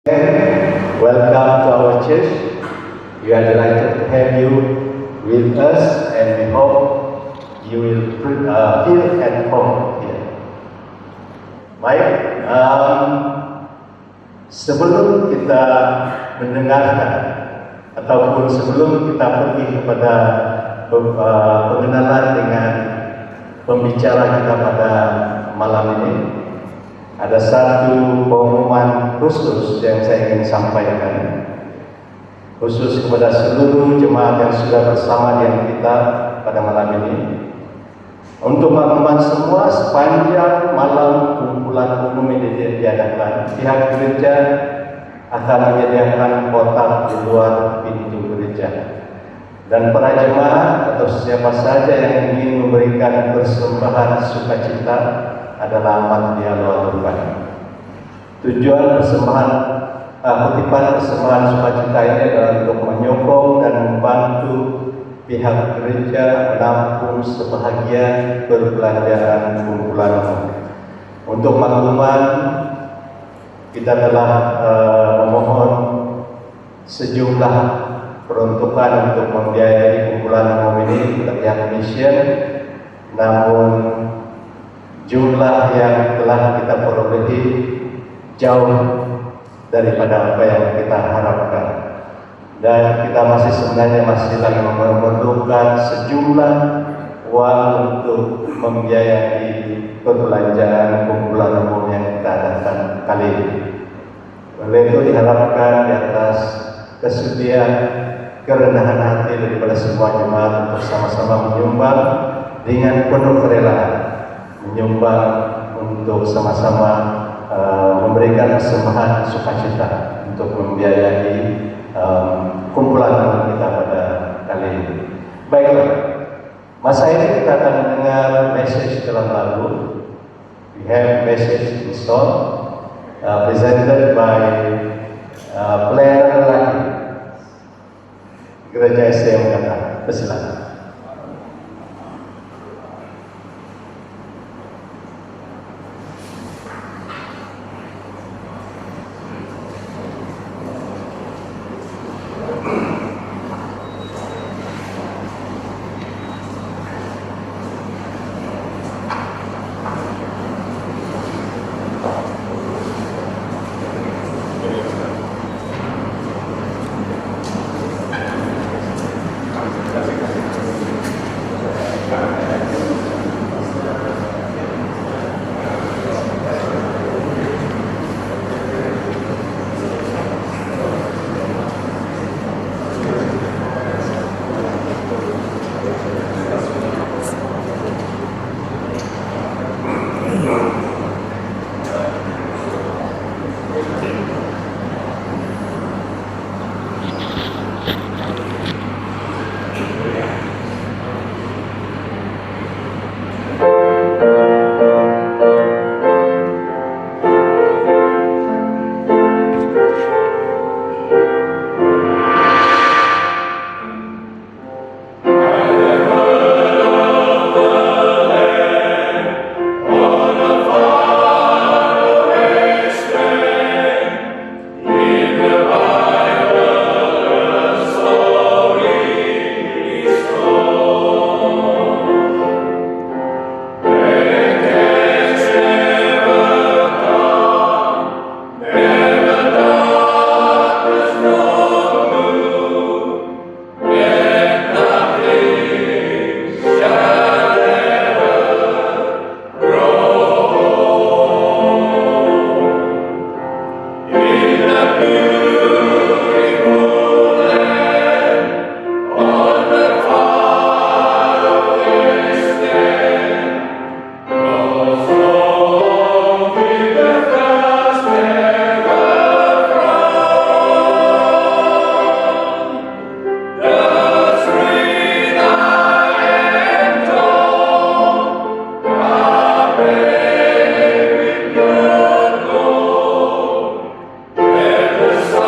Welcome to our church. We are delighted to have you with us, and we hope you will feel at home here. Baik, sebelum kita mendengarkan ataupun sebelum kita pergi kepada pengenalan dengan pembicara kita pada malam ini, ada satu pengumuman khusus yang saya ingin sampaikan, khusus kepada seluruh jemaat yang sudah bersama dengan kita pada malam ini. Untuk makluman semua, sepanjang malam kumpulan umum ini diadakan, pihak gereja akan menyediakan kotak di luar pintu gereja. Dan para jemaat atau siapa saja yang ingin memberikan persembahan sukacita adalah amat dihaluan. Tujuan persembahan kutipan persembahan sukacita ini adalah untuk menyokong dan membantu pihak gereja menampung sebahagian perbelanjaan kumpulan umum. Untuk makluman, kita telah memohon sejumlah peruntukan untuk membiayai kumpulan umum ini terlihat mission, namun jumlah yang telah kita perolehi jauh daripada apa yang kita harapkan, dan kita sebenarnya masih lagi memerlukan sejumlah uang untuk membiayai perbelanjaan kumpulan umum yang kita adakan kali ini. Oleh itu diharapkan di atas kesediaan kerendahan hati daripada semua jemaat untuk sama-sama menyumbang dengan penuh kerelaan, menyumbang untuk sama-sama memberikan persembahan sukacita untuk membiayai kumpulan kita pada kali ini. Baiklah, masa ini kita akan mendengar message dalam lagu. We have message in song presented by Planner Laki, Gereja SDM Jakarta. Persilakan. The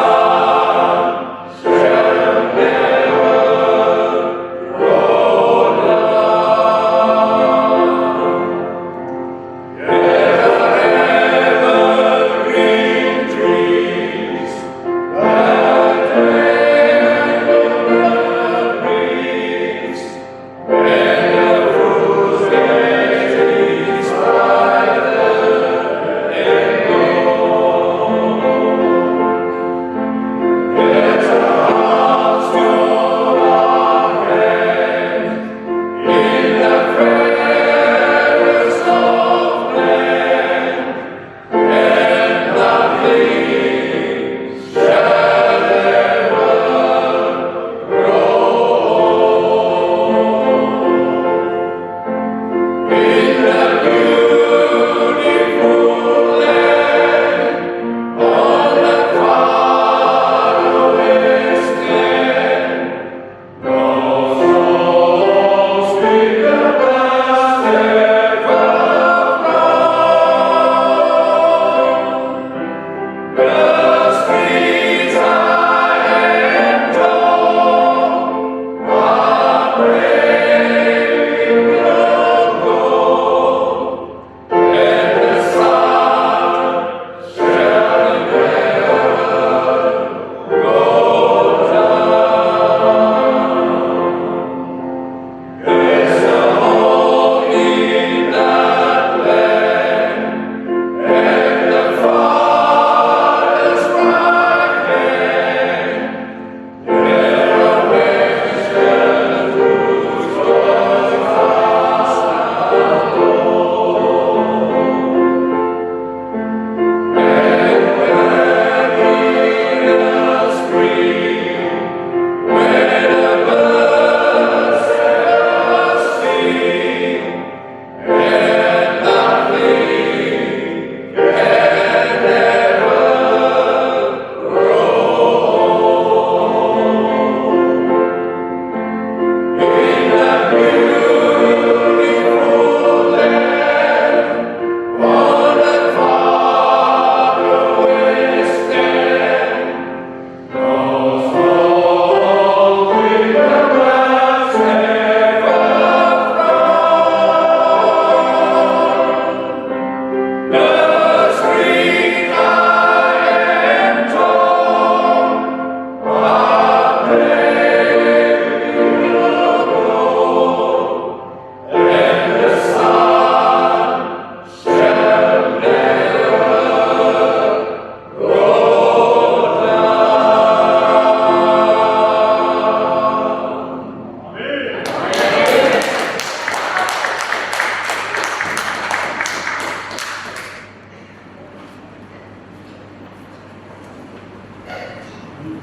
Terima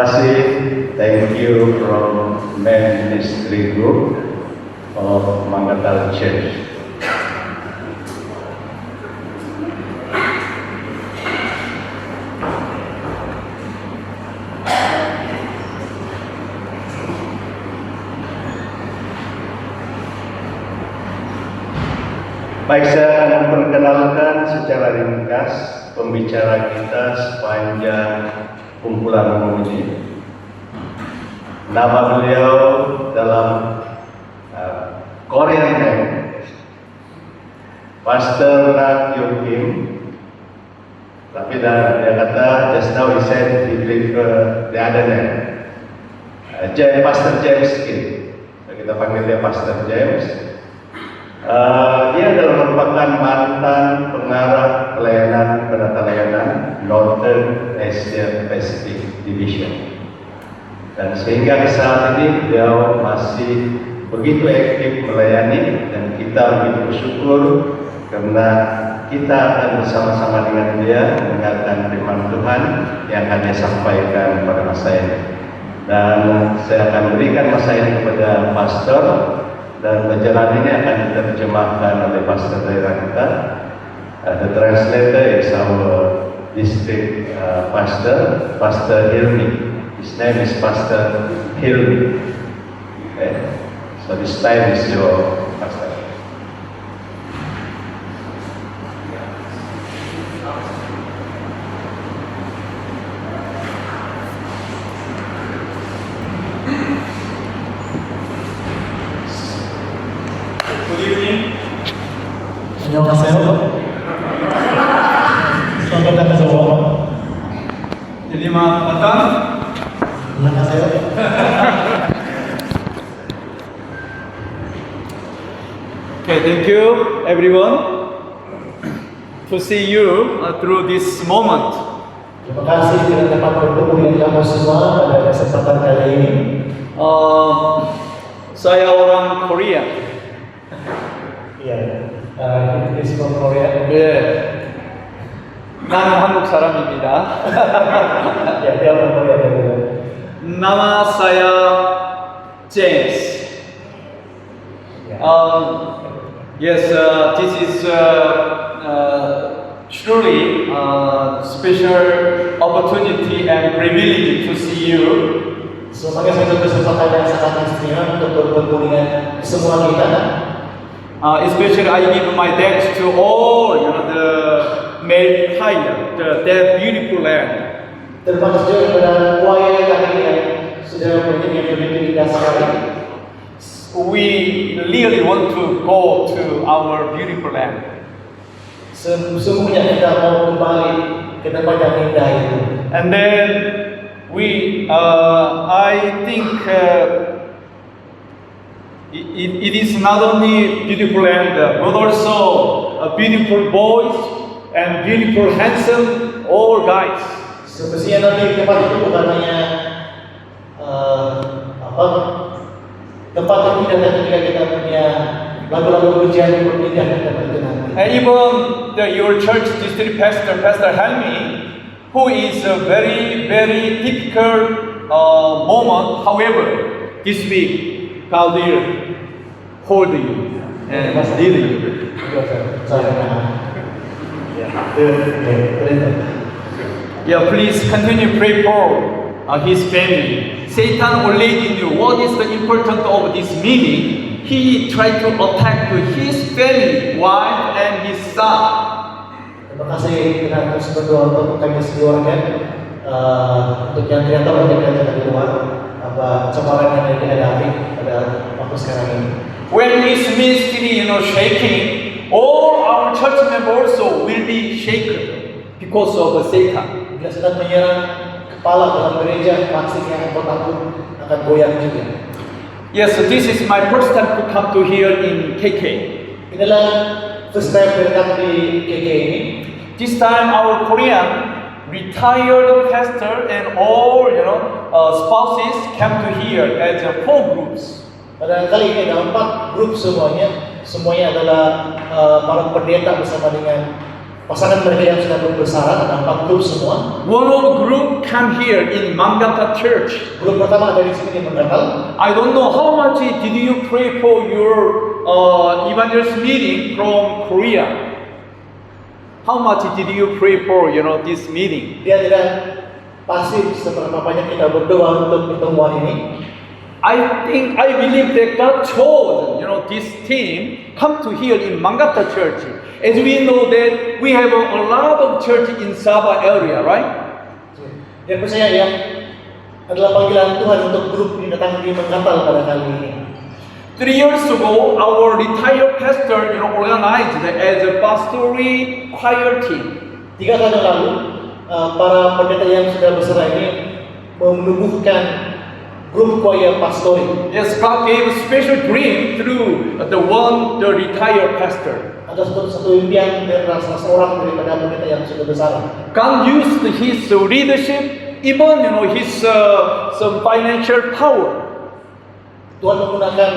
kasih, thank you from Men Ministry Group of Mangatal Church. Baik, saya akan memperkenalkan secara ringkas pembicara kita sepanjang kumpulan umum ini. Nama beliau dalam Korean name, Pastor Rak Yoon Kim. Tapi dia kata, just now he said he prefer the other name, Pastor James Kim. Kita panggil dia Pastor James. Dia adalah merupakan mantan pengarah pelayanan penata layanan Northern Asia Pacific Division, dan sehingga saat ini beliau masih begitu aktif melayani, dan kita begitu bersyukur karena kita akan bersama-sama dengan dia mendengarkan firman Tuhan yang akan dia sampaikan pada masa ini. Dan saya akan berikan masa ini kepada pastor, dan pelajaran ini akan diterjemahkan oleh pastor daerah kita. The translator is our district pastor, Pastor Hilmi. His name is Pastor Hilmi. Okay. So this time is your pastor. 안녕하세요. Selamat datang semua. Selamat datang. 안녕하세요. Okay, thank you everyone to see you through this moment. Terima kasih kerana dapat bertemu dengan kamu semua pada kesempatan kali ini. Saya orang Korea. Iya. It's from Korea. 네. 나는 한국 사람입니다. Ya, dia orang Korea juga. nama saya James. Yes, this is truly special opportunity and privilege to see you. Sebagai suatu kesempatan yang sangat istimewa untuk bertemu dengan semua kita. Especially I give my thanks to all the made higher, that beautiful land. Terima kasih kepada choir kami yang sudah menjadi begitu indah sekali. We really want to go to our beautiful land. Sesungguhnya kita mau kembali ke tempat yang indah itu. And then I think it is not only beautiful land, but also beautiful boys and beautiful, handsome, all guys. Semestinya nanti tempat itu bukan hanya tempat yang indah, ketika kita punya lagu-lagu pujian yang indah di tempat itu nanti. And even your church district pastor, Pastor Helmi, who is a very, very typical moment. However, this week, God will hold you and lead you. Yeah, please continue pray for his family. Satan already knew what is the importance of this meeting. He tried to attack his family, wife and his son. Terima kasih karena terus berdoa untuk kami sekeluarga, untuk yang tidak tahu yang kita di luar apa cobaan yang dihadapi pada waktu sekarang ini. When this ministry, shaking, all our church members also will be shaken because of Satan. Bila sedang menyerang kepala dalam gereja, pasti yang anggota pun akan goyang juga. Yes, this is my first time to come to here in KK. Inilah first time berdatang di KK ini. This time our Korean retired pastor and all spouses came to here as 4 groups. Pada kali ini ada 4 grup semuanya adalah para pendeta bersama dengan pasangan mereka yang sudah berbesar, ada 4 grup semua. One of the group come here in Mangata Church. Grup pertama ada di sini di Manggatal. I don't know how much did you pray for your evangelist meeting from Korea? How much did you pray for, this meeting? Dia tidak pasti seberapa banyak kita berdoa untuk pertemuan ini. I believe that God chose, this team come to here in Mangata Church. As we know that we have a lot of church in Sabah area, right? Dia percaya yang adalah panggilan Tuhan untuk grup ini datang di Manggatal pada kali ini. 3 years ago, our retired pastor, organized as a pastoral choir team. 3 tahun yang lalu, para pendeta yang sudah besar ini menumbuhkan grup choir pastori. Yes, God gave a special dream through the retired pastor. Ada satu impian dari salah seorang daripada pendeta yang sudah besar. God used his leadership, even his some financial power. Tuhan menggunakan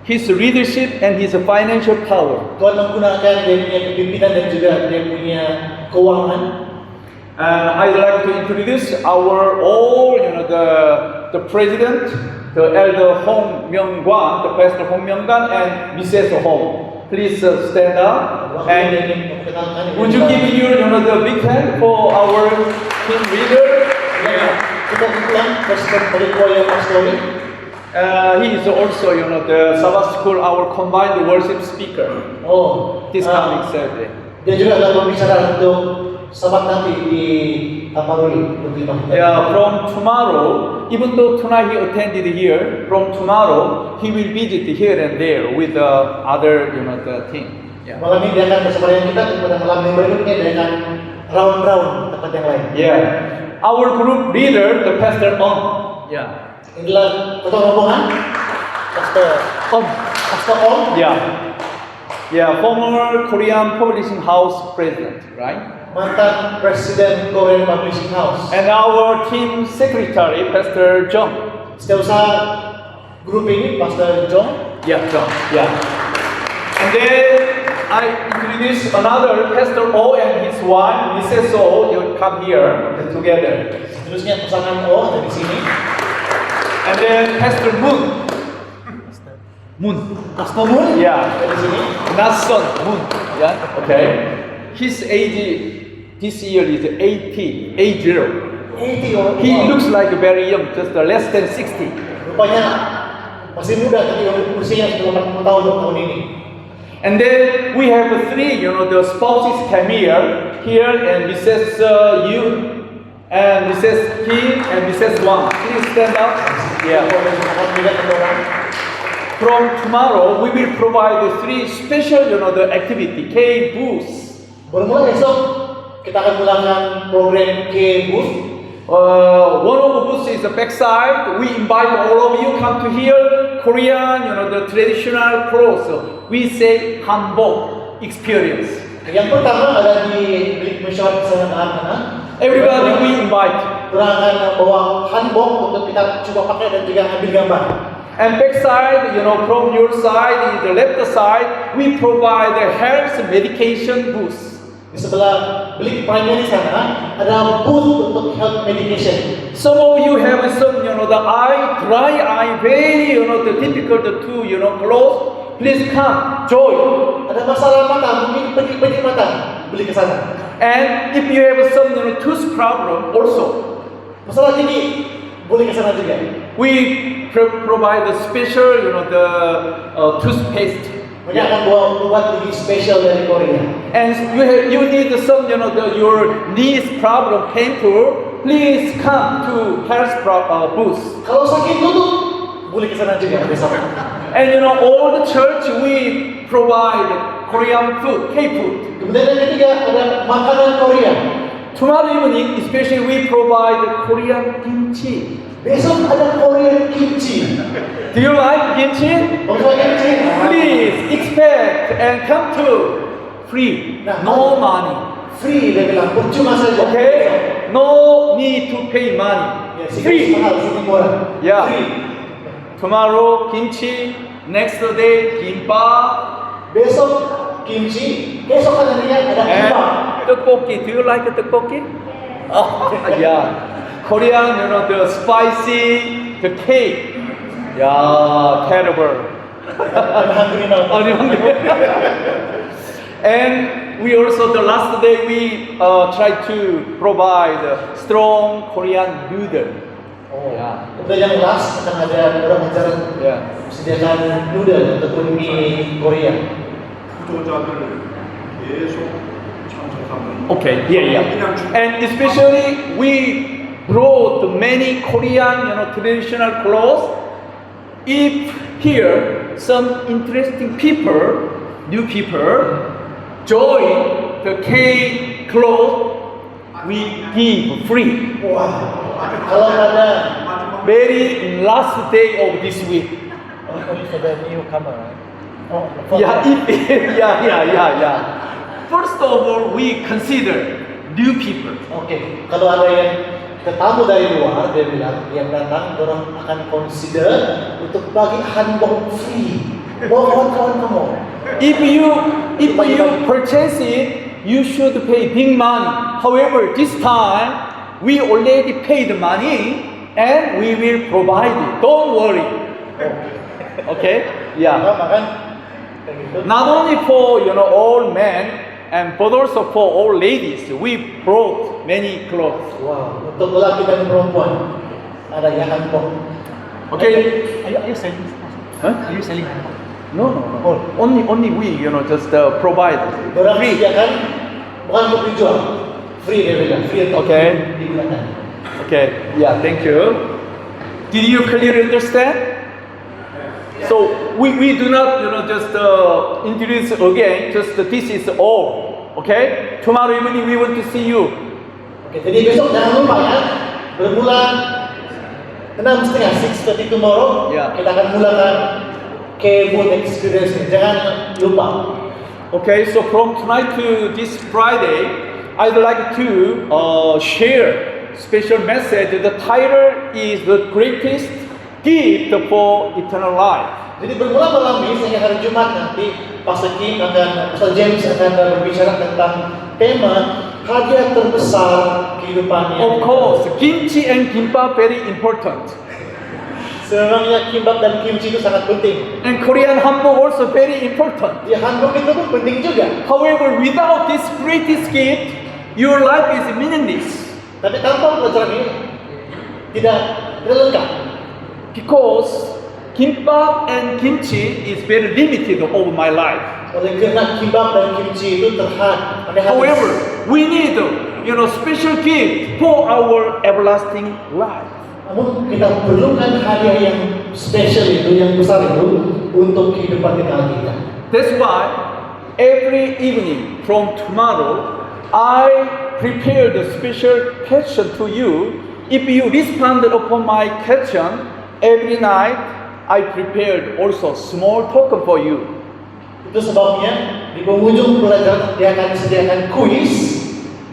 His leadership and his financial power. Tuhan menggunakan dia punya kepimpinan dan juga dia punya keuangan. And I'd like to introduce our all, the president, the elder Hong Myung-kwan, the pastor Hong Myung-kwan, and Mrs. Hong. Please stand up. And would you give the big hand for our team leader? Kita ulang presiden dari choir pastori. He is also, the Sabbath School, our combined worship speaker. Oh, This coming Saturday. dia juga adalah pembicara untuk Sabat nanti di Taparuli. Yeah, from tomorrow, even though tonight he attended here, from tomorrow he will visit here and there with the other, the team. Yeah. Malam ini dia akan bersama dengan kita, pada malam yang berikutnya dia akan round tempat yang lain. Yeah. Our group leader, the Pastor Om. Yeah. Inilah ketua rombongan, Pastor Om. Om. Yeah. Yeah, former Korean Publishing House president, right? Mantan Presiden Korean Publishing House. And our team secretary, Pastor John. Setiausaha grup ini, Pastor John. Yeah, John. Yeah. And then I introduce another Pastor O and his wife, Mrs. O. You come here together. Terusnya pasangan O ada di sini. And then Pastor Moon. Moon. Pastor Moon. Yeah. Ada di sini. Not son, Moon. Yeah. Okay. His age this year is 80. He looks like very young, just less than 60. Rupanya masih muda, tapi usianya sudah 80 tahun ini. And then we have 3, the spouses came here and Mrs. Yu and Mrs. Kim and Mrs. Wang. Please stand up. Yeah. From tomorrow, we will provide 3 special, the activity, K booths. Bermula besok kita akan melakukan program K booth. One of the booths is the backside. We invite all of you come to here. Korean, the traditional clothes. We say hanbok experience. Yang pertama ada di bilik masyarakat anak-anak. Everybody we invite. Kita akan bawa hanbok untuk kita coba pakai dan juga ambil gambar. And backside, from your side, in the left side, we provide the health medication booth. Di sebelah bilik primary sana ada booth untuk health medication. Some of you have some, the dry eye, very, the difficult to, close. Please come, join. Ada masalah mata, mungkin pedih mata, beli ke sana. And if you have some, tooth problem, also. Masalah gigi, boleh ke sana juga. We provide a special, the toothpaste. Mereka akan buat gigi spesial dari Korea. And you need some, your knees problem, painful. Please come to health booth. Kalau sakit lutut, boleh ke sana juga besok. And all the church we provide Korean food, K-food. Kemudian yang ketiga ada makanan Korea. Tomorrow evening, especially we provide Korean kimchi. Besok ada Korean kimchi. Do you like kimchi? Korean kimchi. Please expect and come to free, no money. Free, dia bilang percuma saja. Okay, no need to pay money. Ya, Free. mahal, sini murah. Yeah. Free. tomorrow kimchi, next day kimbap, Besok kimchi, besok harinya ada kimbap. and tteokbokki. Do you like tteokbokki? Oh, yeah. Korean, the spicy, the cake. Yeah, terrible. I'm hungry now. And we also, the last day, we try to provide strong Korean noodle. Oh. Ya. Kemudian yang last akan ada orang ajar Yeah. sediakan noodle ataupun mie Korea. 구조자들 계속 참석하는 Okay, yeah. And especially we brought many Korean, traditional clothes. If here some interesting people, new people, join the K clothes, we give free. Wah, kalau ada Very last day of this week. only for the newcomer, right? Oh, Yeah, yeah. First of all, we consider new people. Oke, kalau ada yang tetamu dari luar, dia bilang yang datang, orang akan consider untuk bagi hanbok free. Bawa kawan-kawan kamu. If you purchase it, you should pay big money. However, this time we already paid the money and we will provide it. Don't worry. Okay? Yeah. Sama kan? Kayak gitu. Not only for all men and but also for all ladies, we brought many clothes. Wow, untuk lelaki dan perempuan ada yang hanbok. Okay? Are you selling this? Huh? Are you selling handbag? No. Oh. Only we, just provide Orang free. sediakan bukan untuk dijual, free dia bilang, free untuk Oke. digunakan. Okay, yeah, thank you. Did you clearly understand? So we do not, just introduce again. Just this is all. Okay. Tomorrow evening we want to see you. Oke, jadi besok jangan lupa ya, bermula 6:30, 6:30 tomorrow, Ya. kita akan mulakan K-Boot Experience. Jangan lupa. Okay. So from tonight to this Friday, I'd like to share special message. The title is the greatest gift for eternal life. Jadi bermula malam ini sehingga hari Jumat nanti Pastor Kim Pastor James akan berbicara tentang tema hadiah terbesar kehidupan Of course, kimchi and kimbap very important. Sebenarnya kimbap dan kimchi itu sangat penting. And Korean hanbok also very important. Ya hanbok itu pun penting juga. However, without this greatest gift, your life is meaningless. Tapi tanpa pelajaran ini tidak lengkap. Because kimbap and kimchi is very limited over my life. Oleh karena kimbap dan kimchi itu terhad. However, we need special gift for our everlasting life. Namun kita perlukan hadiah yang spesial itu, yang besar itu untuk kehidupan kekal kita. That's why every evening from tomorrow, I prepared a special question to you. If you responded upon my question, every night I prepared also small token for you. Itu sebabnya di penghujung pelajaran dia akan sediakan kuis,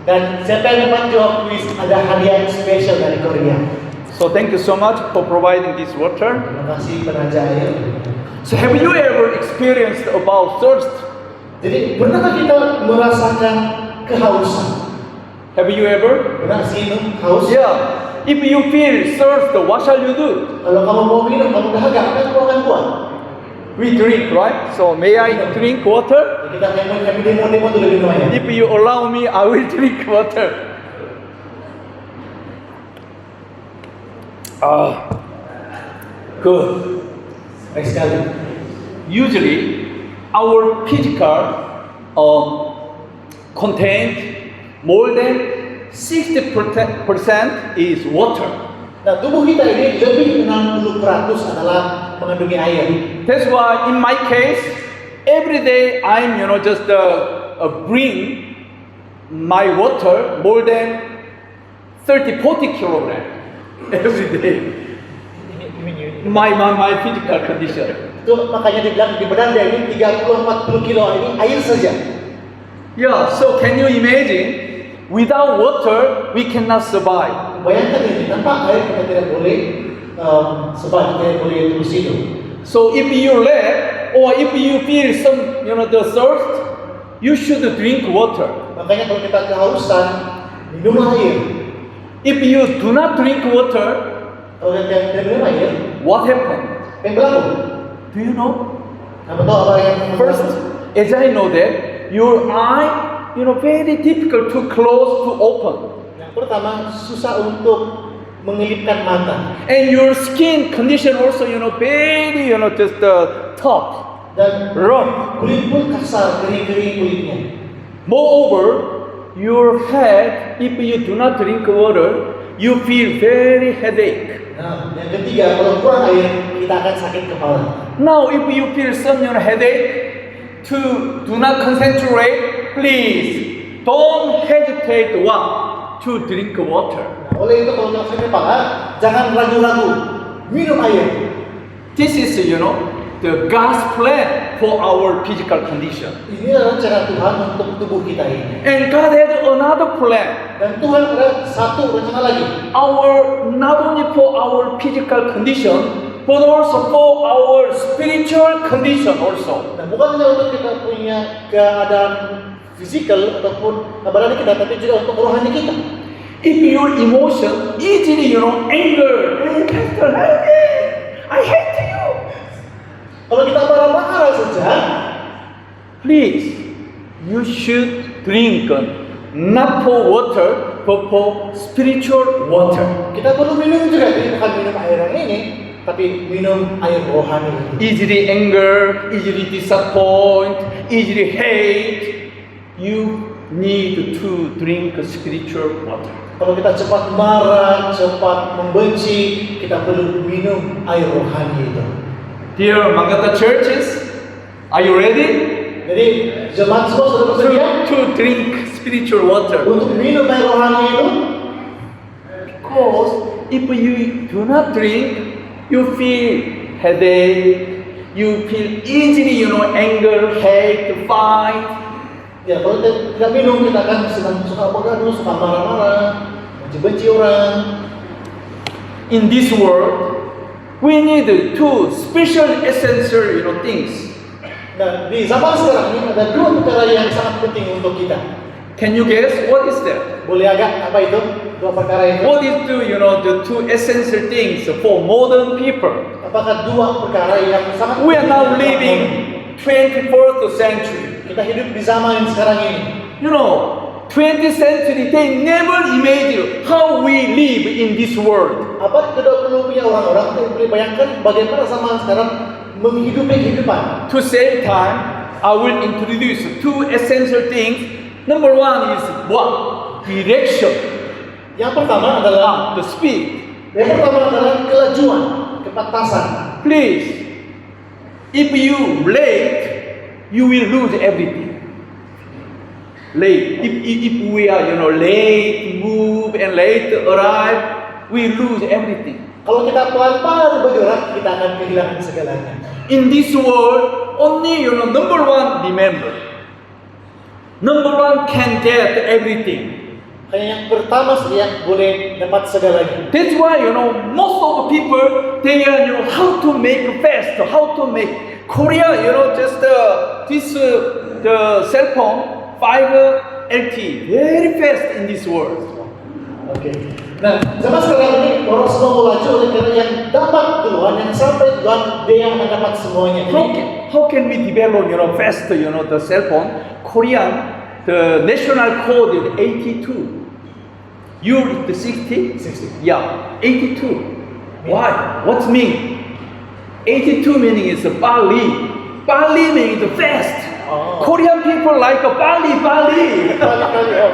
dan siapa yang dapat jawab kuis ada hadiah spesial dari Korea. So thank you so much for providing this water. Terima kasih penaja air. So have you ever experienced about thirst? Jadi pernahkah kita merasakan kehausan? Have you ever? Pernah sih minum haus? Yeah. If you feel thirst, what shall you do? Kalau kamu mau minum, kamu dahaga, apa yang kamu akan buat? We drink, right? So may I drink water? Kita kami demo dulu minumnya. If you allow me, I will drink water. Good. Baik sekali. Usually, our physical content more than 60% is water. Nah, tubuh kita ini lebih 60% adalah mengandungi air. That's why in my case, every day I'm just bring my water more than 30-40 kilogram every day. My physical condition. Itu makanya dibilang di badan dia ini 30-40 kilo ini air saja. Yeah, so can you imagine? Without water, we cannot survive. Bayangkan ini, tanpa air kita tidak boleh sebab kita boleh terus hidup. So if you lack or if you feel some, the thirst, you should drink water. Makanya kalau kita kehausan, minumlah air. If you do not drink water, Kalau kita tidak minum air, what happened? yang berlaku. Do you know? Apa tahu apa yang First, as I know that your eye, very difficult to close to open, Yang pertama, susah untuk mengelipkan mata. and your skin condition also, very, just tough, Dan rough. kulit pun kasar, kering-kering kulitnya. Moreover, your head, if you do not drink water, you feel very headache. Nah, yang ketiga, kalau kurang air, kita akan sakit kepala. Now, if you feel some headache, to do not concentrate, please don't hesitate to drink water. Nah, oleh itu kalau sakit kepala, jangan ragu-ragu, minum air. This is, the God's plan for our physical condition. Ini adalah cara Tuhan untuk tubuh kita ini. And God had another plan. Dan Tuhan ada satu rencana lagi. Not only for our physical condition, but also for our spiritual condition also. Nah, bukan hanya untuk kita punya keadaan fisikal ataupun badan kita, tapi juga untuk rohani kita. If your emotion easily, anger, hey, Pastor, help me, I hate you. Kalau kita marah-marah saja, Please, you should drink not for water, but for spiritual water. kita perlu minum juga. Jadi bukan minum air yang ini, tapi minum air rohani. Easily anger, easily disappoint, easily hate. You need to drink spiritual water. Kalau kita cepat marah, cepat membenci, kita perlu minum air rohani itu. Dear Mangata churches, are you ready Jadi jemaat semua sudah bersedia to drink spiritual water? untuk minum air rohani itu? Because if you do not drink, you feel headache, you feel easily, anger, hate, fight. Ya, kalau kita tidak minum, kita akan suka bergaduh, suka marah-marah, benci-benci orang. In this world, we need two special essential, things. Nah, di zaman sekarang ini ada dua perkara yang sangat penting untuk kita. Can you guess what is that? Boleh agak apa itu? Dua perkara itu. What is the two essential things for modern people? Apakah dua perkara yang sangat We are penting now untuk living 21st century. kita hidup di zaman sekarang ini. 20th century, they never imagined how we live in this world. Abad ke-20 punya orang-orang yang boleh bayangkan bagaimana zaman sekarang menghidupi kehidupan. To save time, I will introduce two essential things. Number one is what? Direction. Yang pertama adalah The speed. Yang pertama adalah kelajuan, kepantasan. Please, if you late, you will lose everything. Late. If we are, late move and late arrive, we lose everything. Kalau kita pelan-pelan bergerak, kita akan kehilangan segalanya. In this world, only, number one, remember. Number one can get everything. Hanya yang pertama saja boleh dapat segalanya. That's why, most of the people, they are, how to make fast, how to make. Korea, just the cell phone, 5 LTE, very fast in this world. Oke. Nah, zaman sekarang ini orang semua mau laju oleh karena yang dapat duluan, yang sampai duluan, dia yang akan dapat semuanya. How can we develop, fast, the cell phone? Korean, the national code is 82. You read the 60? 60. Yeah, 82. Why? What's mean? 82 meaning is Bali. Bali means fast. Oh. Korean people like Bali. Kali-kali, oh.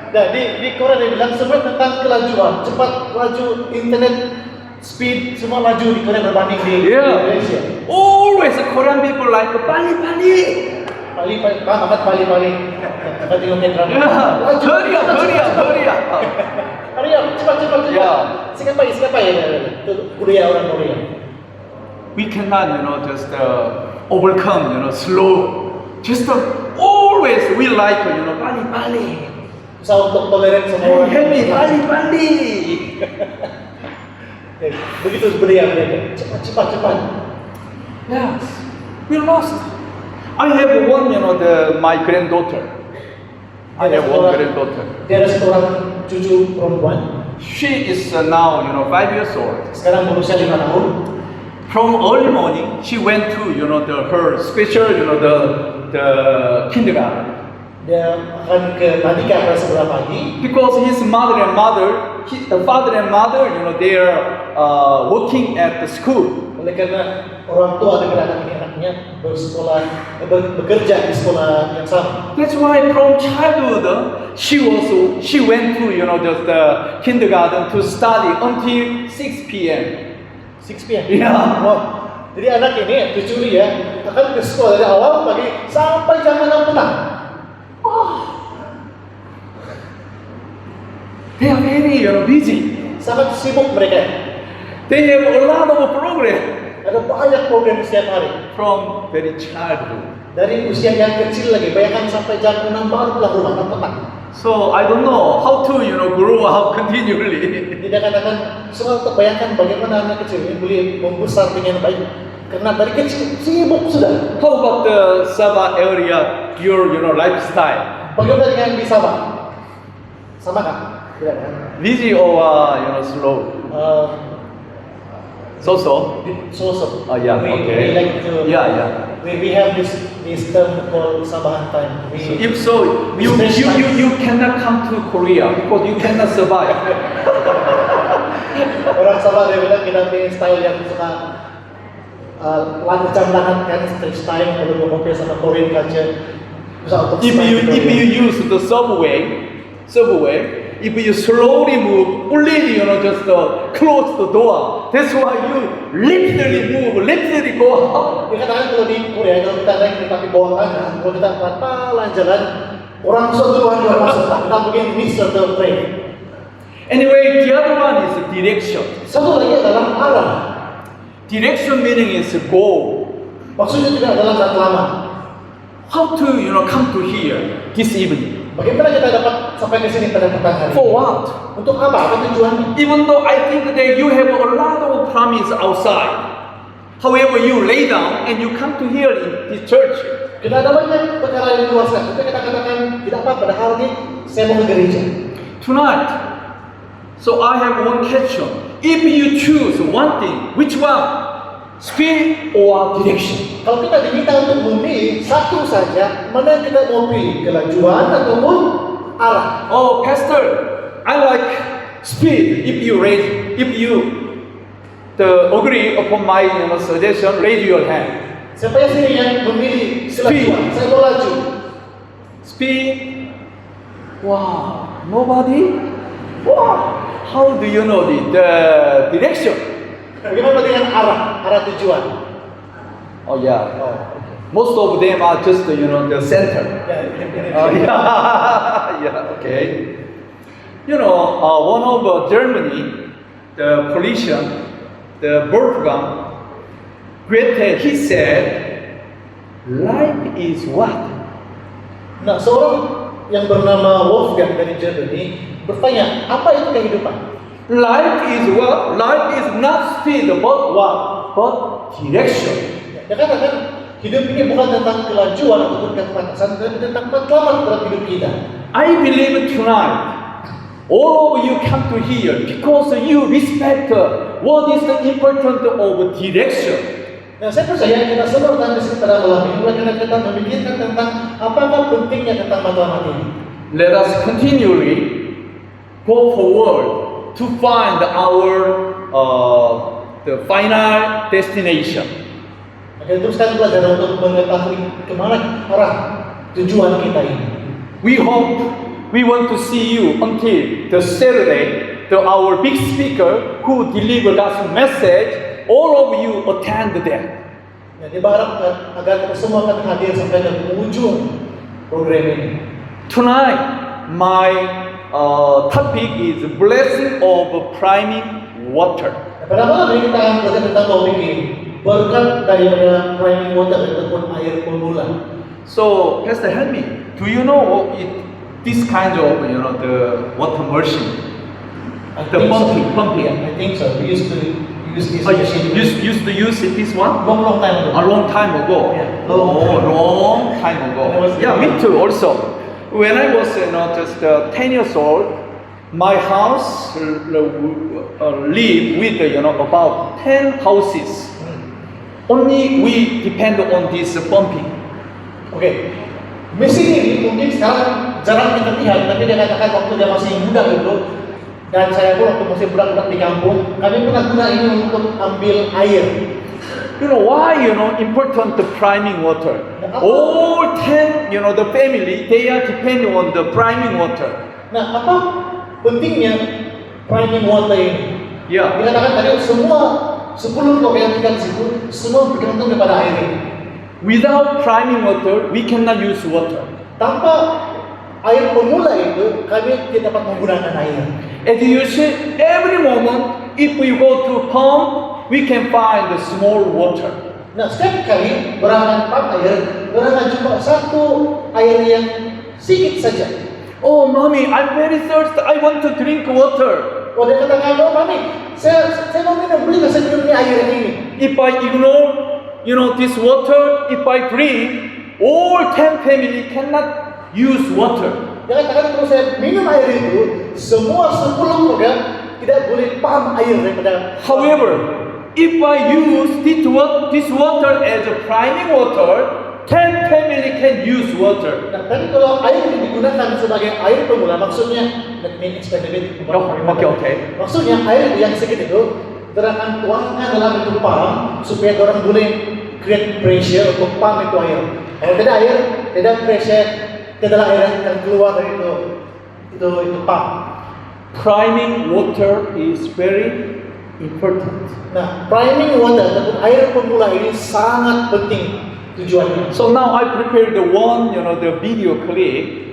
Nah, di Korea dia bilang semua tentang kelajuan, cepat laju internet, speed, semua laju di Korea berbanding di Indonesia. Always Korean people like Bali. Pali, amat pali. Kita tengok drama. Yeah. Hurry up. Hurry up, cepat. Ya. Siapa ya? Itu budaya orang Korea. We cannot, just overcome, slow. Just always we like, Bali. Usaha untuk toleran semua orang. Help me, Bali. Begitu beriak mereka, cepat. Yes, we lost. I have one, my granddaughter. I have one granddaughter. Dia ada seorang cucu perempuan. She is now, 5 years old. Sekarang berusia 5 tahun. From early morning, she went to, her special, the kindergarten. Dia akan ke tadika pada sebelah pagi. Because his father and mother, they are working at the school. Oleh karena orang tua dengan anaknya bersekolah, bekerja di sekolah yang sama. That's why from childhood, she went to, just the kindergarten to study until 6 p.m. 6 p.m. Yeah. Wow. Jadi anak ini, cucu dia akan ke sekolah dari awal pagi sampai jam 6 petang. They are very, busy. Sangat sibuk mereka. They have a lot of program Ada banyak program setiap hari. from very childhood. Dari usia yang kecil lagi, bayangkan sampai jam 6 baru pulang rumah, 6 petang. So I don't know how to, grow up continually. Tidak katakan, semua bayangkan bagaimana anak kecil ini boleh membesar dengan baik. Karena dari kecil sibuk sudah. How about the Sabah area, your, lifestyle? Bagaimana dengan di Sabah? Sama kan? Tidak kan? Busy or, slow? So. So. Oh yeah, we okay. like to. Yeah. We have this term called Sabahan time. If so, you cannot come to Korea because you cannot survive. Orang Sabah dia bilang kita punya style yang suka lancang banget kan, street style kalau mau compare sama Korean culture. If you use the subway, if you slowly move, only just close the door. That's why you literally go out. Dia katakan kalau di Korea kalau kita naik kereta api bawah kanan, kalau kita pelan jalan, orang duluan masuk, kita mungkin miss the train. Anyway, the other one is direction. Satu lagi adalah arah. Direction meaning is go. Maksudnya juga adalah jalan lama. How to come to here this evening? Bagaimana kita dapat sampai ke sini pada petang hari? For what? Untuk apa? Apa tujuannya? Even though I think that you have a lot of promise outside, however you lay down and you come to here in this church. Kita ada banyak perkara yang luas kan. Tapi kita katakan tidak apa. Padahal ini saya mau ke gereja. Tonight, so I have one question. If you choose one thing, which one? Speed or direction? Kalau kita diminta untuk memilih satu saja, mana yang kita mau pilih? Kelajuan ataupun arah? Oh, Pastor, I like speed. If you agree upon my suggestion, raise your hand. Siapa yang sini yang memilih kelajuan? Saya mau laju. Speed. Wow, nobody? Wow, how do you know the direction? Bagaimana dengan arah tujuan? Oh yeah. Most of them are just the center. Ya, Yeah, okay. One of Germany, the politician, the Wolfgang Goethe, he said, life is what? Nah, seorang yang bernama Wolfgang dari Germany bertanya, apa itu kehidupan? Life is what? Life is not speed, but what? But direction. Ya katakan hidup ini bukan tentang kelajuan ataupun kecepatan, tapi tentang matlamat dalam hidup kita. I believe tonight, all of you come to here because you respect what is the important of direction. Nah, saya percaya kita semua datang ke sini pada malam ini karena kita memikirkan tentang apakah pentingnya tentang matlamat ini. Let us continually go forward to find our the final destination. Maka teruskan belajar untuk mengetahui kemana arah tujuan kita ini. We want to see you until the Saturday. Our big speaker who deliver God's message. All of you attend that. Ya, dia berharap agar kita semua akan hadir sampai ke ujung program ini. Tonight, my topic is blessing of priming water. Pada malam ini kita akan belajar tentang topik ini, berkat daripada priming water ataupun air pemula. So, Pastor, help me. Do you know this kind of the water machine? The pumping. Yeah, I think so. We used to use this Oh, you machine. used to use it, this one? Long time ago. A long time ago. Yeah. Long time When I ago. was Yeah, young. me too. Also, when I was just 10 years old, my house lived with about 10 houses. Only we depend on this pumping. Oke, mesin ini mungkin sekarang jarang kita lihat, tapi dia katakan waktu dia masih muda itu, dan saya pun waktu masih budak-budak di kampung, kami pernah guna ini untuk ambil air. You know why? Important the priming water. All 10, the family, they are depending on the priming water. Nah, apa pentingnya priming water ini? Yeah. Dikatakan tadi semua 10 keluarga yang tinggal di situ semua bergantung kepada air ini. Without priming water, we cannot use water. Tanpa air pemula itu, kami tidak dapat menggunakan air. As you see, every moment, if we go to pump, we can find the small water. Nah, setiap kali berangkat pump air, berangkat jumpa satu air yang sedikit saja. Oh, mommy, I'm very thirsty. I want to drink water. Oh, dia katakan, oh mami, saya mau minum, beli saya minum ini air ini. If I ignore, this water, if I drink, all 10 family cannot use water. Dia katakan kalau saya minum air itu, semua 10 keluarga tidak boleh paham air daripada. However, if I use this water as a priming water, 10 family can use water. Nah, tapi kalau air ini digunakan sebagai air pemula, maksudnya, let me explain a bit. Okay. Maksudnya air yang sedikit itu, akan tuangkan dalam itu pump supaya orang boleh create pressure untuk pump itu air. Kalau tidak air, tidak pressure, tidaklah air yang akan keluar dari itu pump. Priming water is very important. Nah, priming water ataupun air pemula ini sangat penting tujuannya. So now I prepared the video clip.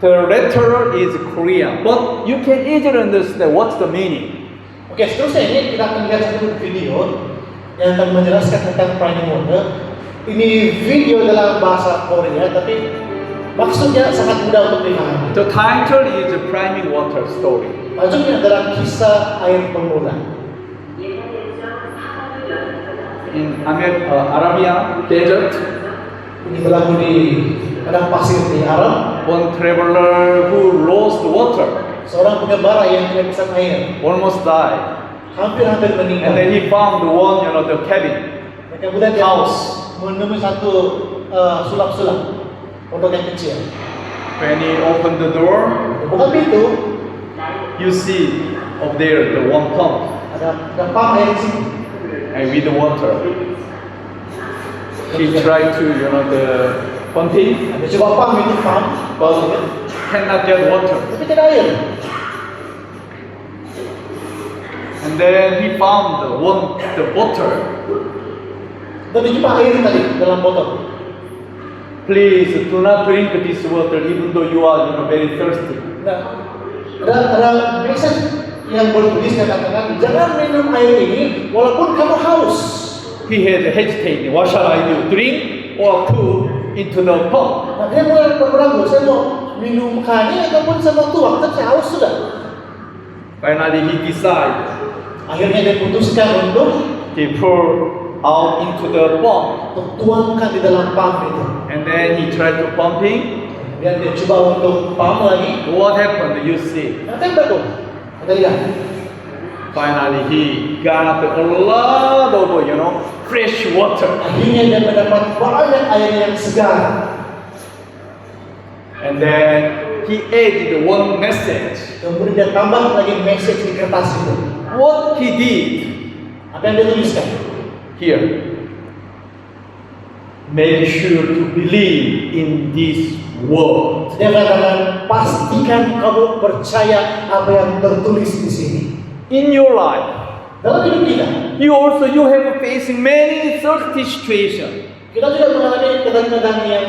The letter is Korean, but you can easily understand what's the meaning. Oke, seterusnya ini kita akan lihat satu video yang akan menjelaskan tentang priming water. Ini video dalam bahasa Korea, tapi maksudnya sangat mudah untuk dipahami. The title is Priming Water Story. Maksudnya adalah kisah air pemula. In Arabian desert, Ini berlaku di padang pasir di Arab. one traveler who lost water Seorang pengembara yang kehabisan air, almost died, hampir-hampir and meninggal. then he found the cabin. Dan kemudian dia House. menemui satu sulap-sulap pondok yang kecil. When he opened the door, Buka pintu, you see up there the one pump ada pump air di sini. and with the water. He tried to the pumping, Dia coba pump itu pump, but cannot get water. tapi tidak air. And then he found the bottle. Dan dijumpa air tadi dalam botol. Please do not drink this water, even though you are very thirsty. Nah, ada message yang bertulis yang katakan jangan minum air ini walaupun kamu haus. He had hesitated. What shall I do? Drink or put into the pump? Nah, dia mulai ragu, saya mau minum kani ataupun saya mau tuang, tapi saya haus sudah. Finally, he decided. Akhirnya dia putuskan untuk He poured out into the pump, tuangkan di dalam pump itu. and then he tried to pumping. Dan dia coba untuk pump lagi. What happened? You see. Nah, tembak tuh. Kita lihat. Finally, he got a lot of fresh water, Akhirnya dia mendapat banyak air yang segar. and then he added one message. Kemudian dia tambah lagi message di kertas itu. What he did Apa yang dia tuliskan? here? Make sure to believe in this word. Dia katakan pastikan kamu percaya apa yang tertulis di sini. In your life, Dalam hidup kita, you have facing many thirsty situations. kita juga mengalami keadaan-keadaan yang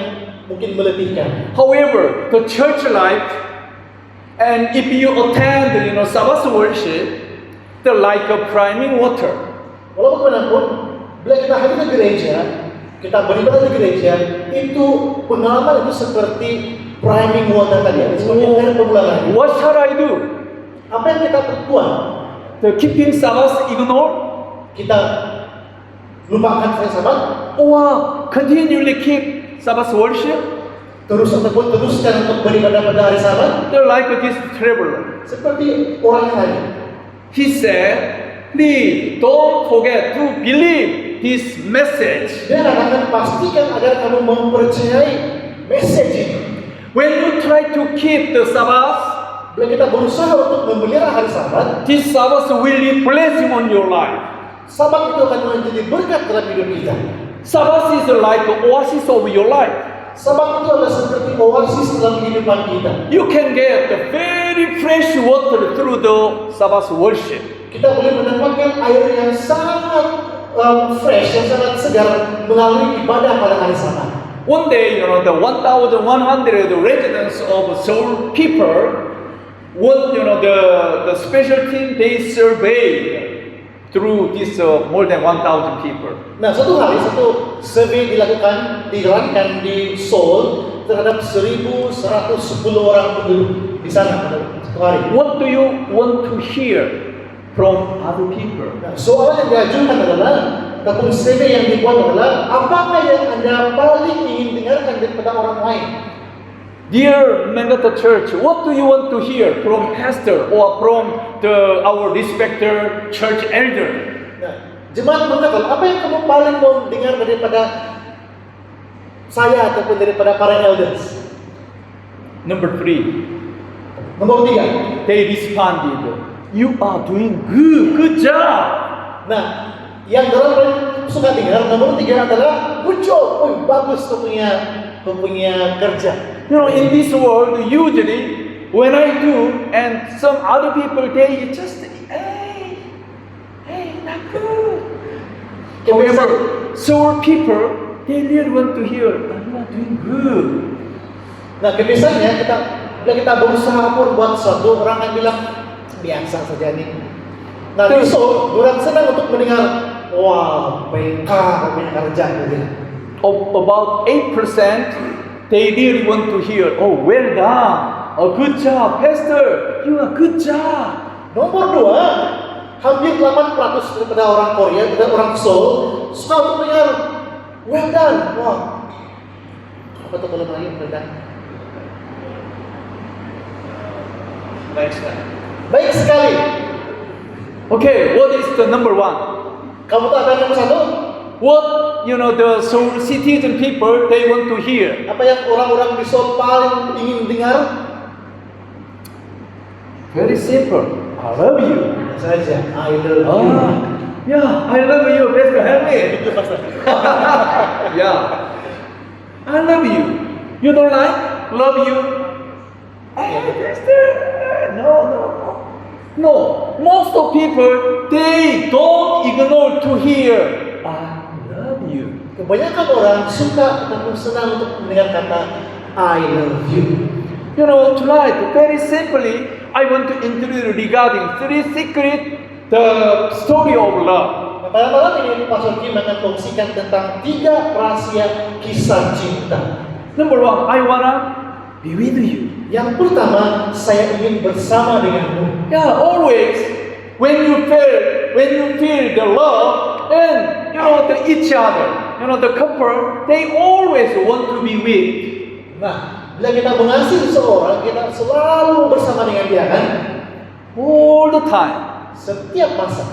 mungkin meletihkan. However, the church life, and if you attend, Sabbath worship, they're like a priming water. Walaupun bagaimanapun, bila kita hadir di gereja, kita beribadah di gereja, itu pengalaman itu seperti priming water tadi, seperti air permulaan. What shall I do? Apa yang kita perbuat? The keeping Sabbath ignored, Kita lupakan hari Sabat, or continually keep Sabbath worship? terus ataupun teruskan untuk beribadah pada hari Sabat, They're like this traveler. seperti orang yang lain. He said, please don't forget to believe this message. Dia katakan pastikan agar kamu mempercayai message ini. When you try to keep the Sabbath, Bila kita berusaha untuk memelihara hari Sabat, this Sabbath will be blessing on your life. Sabat itu akan menjadi berkat dalam hidup kita. Sabbath is like the oasis of your life. Sabat itu adalah seperti oasis dalam kehidupan kita. You can get the very fresh water through the Sabbath worship. Kita boleh mendapatkan air yang sangat fresh, yang sangat segar melalui ibadah pada hari Sabat. One day, the 1,100 residents of Seoul people, the special team they surveyed through this more than 1,000 people. Nah, satu hari satu survei dijalankan di Seoul terhadap 1.110 orang penduduk di sana pada satu hari. What do you want to hear from other people? Nah, soalan yang diajukan adalah, ataupun survei yang dibuat adalah, apakah yang Anda paling ingin dengarkan daripada orang lain? Dear Megata Church, what do you want to hear from pastor or from our respected church elder? Nah, jemaat mengatakan, apa yang kamu paling mau dengar daripada saya ataupun daripada para elders? Number 3, Nomor 3. they responded, you are doing good job. Nah, yang orang paling suka dengar nomor 3 adalah good job. Oh, bagus kau punya kerja. In this world, usually when I do, and some other people, they just, hey, not good. However, Seoul people, they really want to hear, you are doing good. Nah, kebiasaannya bila kita berusaha pun buat sesuatu, orang akan bilang biasa saja nih. Nah, besok orang senang untuk mendengar, wah, PK punya kerja gitu. About 8%, they really want to hear, oh, well done, a good job, pastor, you are good job. Nomor 2, hampir 8% daripada orang Korea, daripada orang Seoul, suka untuk mendengar, well done, wah. Apa tuh kalau lagi, well done? Baik sekali. Okay, what is the number 1? Kamu tahu apa yang nomor 1? What, the Seoul citizen people, they want to hear? Apa yang orang-orang di Seoul paling ingin dengar? Very simple. I love you. Saja, I love you. Yeah, I love you, Pastor. Help me. Itu pastor. Yeah, I love you. You don't like? Love you. Hey, Pastor. No. Most of people, they don't ignore to hear, I love you. Kebanyakan orang suka ataupun senang untuk mendengar kata I love you. Tonight, very simply, I want to introduce regarding 3 secrets, the story of love. Nah, pada malam ini Pastor Kim akan kongsikan tentang 3 rahasia kisah cinta. Number 1, I wanna be with you. Yang pertama, saya ingin bersama denganmu. Yeah, always when you feel the love and each other, the couple, they always want to be with. Nah, bila kita mengasihi seseorang, kita selalu bersama dengan dia kan? All the time. Setiap masa.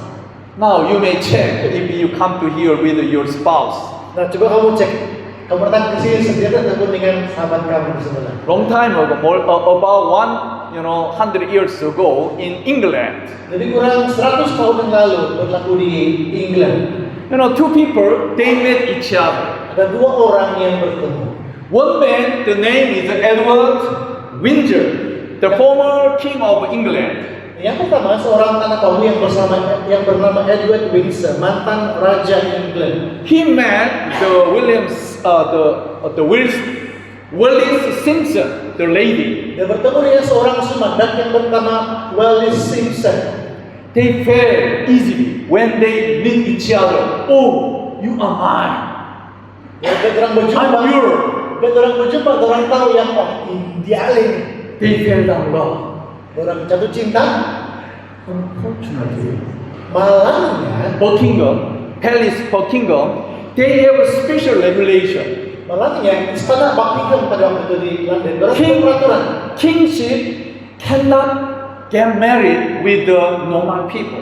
Now you may check if you come to here with your spouse. Nah, coba kamu cek. Kamu datang ke sini sendiri ataupun dengan sahabat kamu di sebelah. Long time ago, about 100 years ago in England. Lebih kurang 100 tahun yang lalu berlaku di England. 2 people, they met each other. Ada 2 orang yang bertemu. One man, the name is Edward Windsor, the former king of England. Yang pertama, seorang anak kamu yang bernama Edward Windsor, mantan raja England. He met the Wallis Simpson, the lady. Dia bertemu dengan seorang sumandat yang bernama Wallis Simpson. They fell easily when they meet each other. Oh, you are mine. Dia orang berjumpa. I'm yours. Dia orang berjumpa, orang tahu yang dia ini. They fell down love. Orang jatuh cinta. Unfortunately, malangnya, Buckingham, they have a special regulation. malangnya istana Buckingham pada waktu itu di London, ada King- peraturan. Kingship cannot get married with the normal people.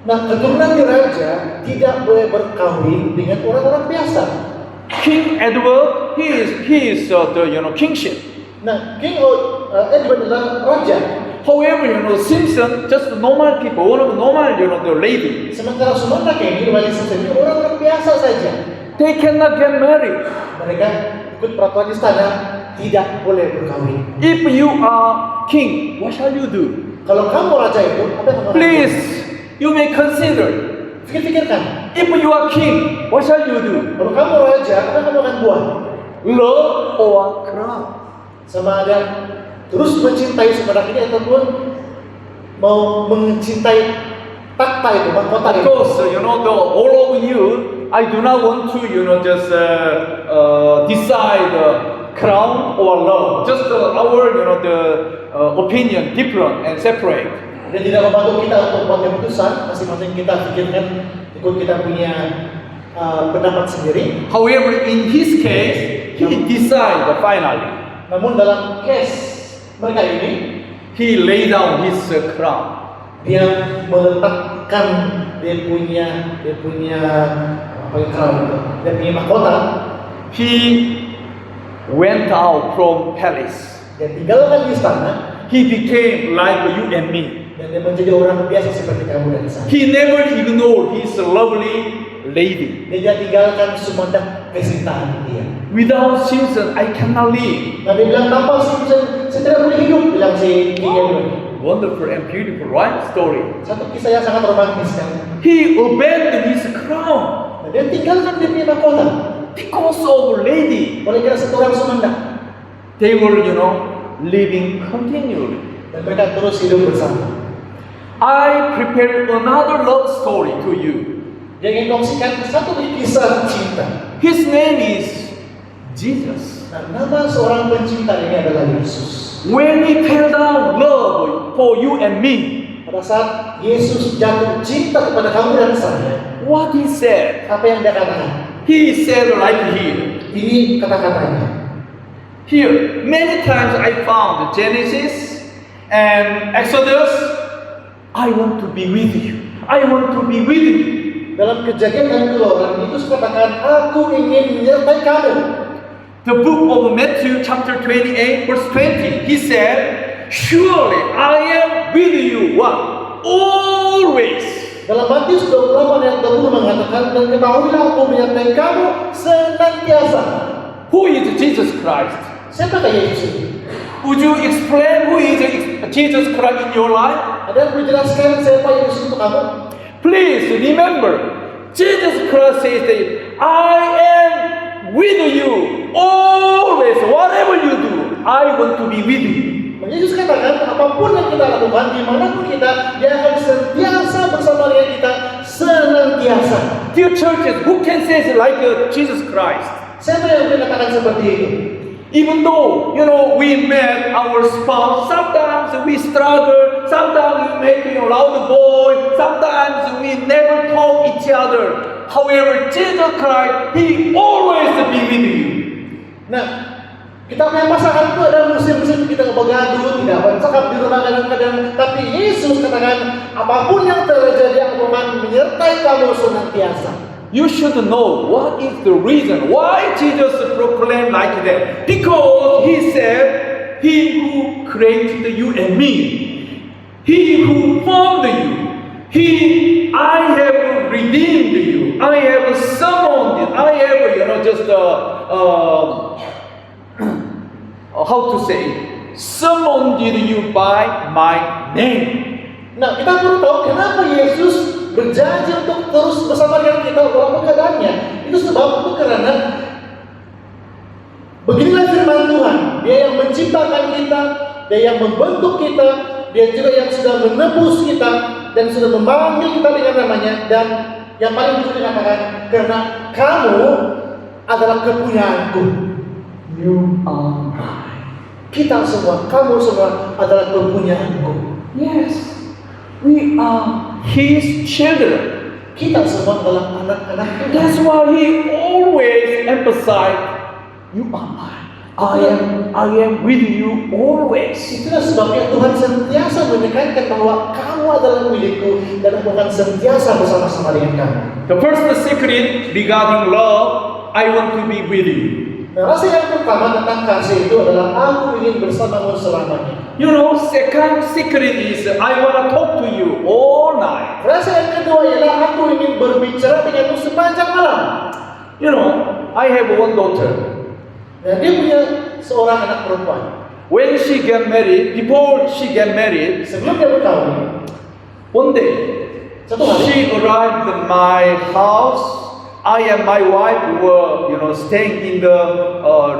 Nah, keturunan raja tidak boleh berkahwin dengan orang-orang biasa. King Edward, he is the kingship. Nah, Edward adalah raja. However, Simpson just normal people, one of the normal, the lady. Sementara Sumanda ini, Wali Simpson ini orang-orang biasa saja. They cannot get married. Mereka ikut peraturan istana tidak boleh berkahwin. If you are king, what shall you do? Kalau kamu raja itu, apa yang kamu lakukan? Please, you may consider. Pikir-pikirkan. If you are king, what shall you do? Kalau kamu raja, apa yang kamu akan buat? Love or crown? Sama ada terus mencintai Sumanda ini ataupun mau mencintai takhta itu, mahkota itu. Because all of you, I do not want to just decide crown or love. Just our opinion different and separate. Dan tidak membantu kita untuk membuat keputusan, masing-masing kita pikirkan ikut kita punya pendapat sendiri. However, in his case, he decided finally. Namun dalam case mereka ini, He laid down his crown. dia meletakkan dia punya apa yang crown itu, dia punya mahkota. He went out from palace. Dia tinggalkan istana He became like you and me. dan dia menjadi orang biasa seperti kamu dan saya. He never ignored his lovely lady. Dia tinggalkan Sumanda kesintaan dia. Without Simpson, I cannot live. Nah, dia bilang tanpa Simpson saya tidak boleh hidup, bilang si King Edward. Wonderful and beautiful, right? Story. Satu kisah yang sangat romantis kan. He abandoned his crown Nah, dia tinggalkan dia punya mahkota because of lady. oleh karena satu orang Sumanda. They were, living continually. Dan mereka terus hidup bersama. I prepared another love story to you. Dia ingin kongsikan satu kisah cinta. His name is Jesus. Nah, nama seorang pencinta ini adalah Yesus. When he fell down love for you and me, Pada saat Yesus jatuh cinta kepada kamu dan saya, what he said? apa yang dia katakan? He said like here. Ini kata-katanya. Here, many times I found Genesis and Exodus. I want to be with you. I want to be with you. Dalam Kejadian dan Keluaran Yesus katakan, aku ingin menyertai kamu. The book of Matthew chapter 28 verse 20, he said, surely I am with you, what? Always. Dalam Matius 28 ayat 20 mengatakan, dan ketahuilah aku menyertai kamu senantiasa. Who is Jesus Christ? Siapakah Yesus ini? Would you explain who is Jesus Christ in your life? Ada yang boleh jelaskan siapa Yesus untuk kamu? Please remember, Jesus Christ says that I am with you always. Whatever you do, I want to be with you. Yesus katakan, apapun yang kita lakukan, dimanapun kita, dia akan senantiasa bersama dengan kita, senantiasa. Dear churches, who can say it like Jesus Christ? Siapa yang boleh katakan seperti itu? Even though, we met our spouse, sometimes we struggle, sometimes we make, loud boy, sometimes we never talk each other. However, Jesus Christ, He always be with you. Nah, kita punya pasangan itu ada musim-musim kita bergaduh, tidak bercakap di rumah kadang-kadang. Tapi Yesus katakan, apapun yang terjadi, aku akan menyertai kamu senantiasa. You should know what is the reason why Jesus proclaimed like that. Because He said, He who created you and me, He who formed you, I have redeemed you, I have summoned you, I have, how to say, summoned you by my name. Nah, kita perlu tahu kenapa Yesus berjanji untuk terus bersama dengan kita walaupun keadaannya. Itu sebab itu karena beginilah firman Tuhan. Dia yang menciptakan kita, Dia yang membentuk kita, Dia juga yang sudah menebus kita dan sudah memanggil kita dengan namanya. Dan yang paling penting dikatakan, karena kamu adalah kepunyaanku. You are mine. Kita semua, kamu semua adalah kepunyaanku. Yes. We are His children. Kita semua adalah anak-anak Tuhan. That's why He always emphasized, you are mine. I am with you always. Itulah sebabnya Tuhan sentiasa menekankan bahwa kamu adalah milikku dan aku akan sentiasa bersama-sama dengan kamu. The first secret regarding love, I want to be with you. Nah, rasa yang pertama tentang kasih itu adalah aku ingin bersamamu selamanya. You know, second secret is I want to talk to you all night. Rasa yang kedua ialah aku ingin berbicara denganmu sepanjang malam. You know, I have one daughter. Dan dia punya seorang anak perempuan. When she get married, before she get married, Sebelum dia berkahwin, one day satu hari she arrived at my house. I and my wife were, staying in the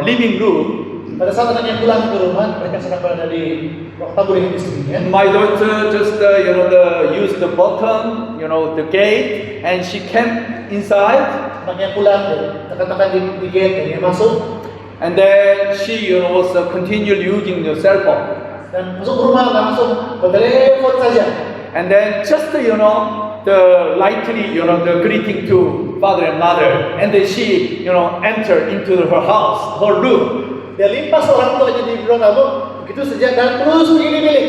living room. pada saat anaknya pulang ke rumah, mereka sedang berada di ruang tamu dengan istrinya. My daughter just, used the button, the gate, and she came inside. Anaknya pulang, tekan-tekan di gate dan dia masuk. And then she, was continued using the cell phone. Dan masuk ke rumah, langsung bertelepon saja. And then just, the lightly, the greeting to father and mother. And then she, entered into her house, her room. Dia limpas orang tuanya di ruang tamu, begitu saja dan terus begini-gini.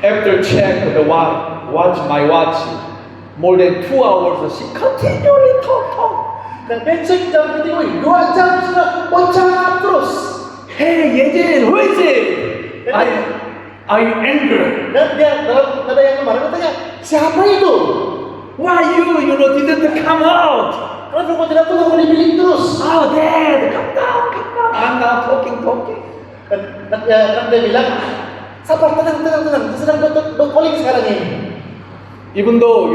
After check the watch, my watch, more than 2 hours, she continually talk. Dan dia cek jam ketika, 2 jam sudah bocah terus. Hey, Yejin, who is it? Are you angry? Dan dia dalam nada yang kemarin bertanya, siapa itu? Why you, didn't come out? Kenapa kau tidak pulang di bilik terus? Oh, Dad, come down. I'm not talking. Dan dia bilang, sabar, tenang, saya sedang bercalling sekarang ini. Even though,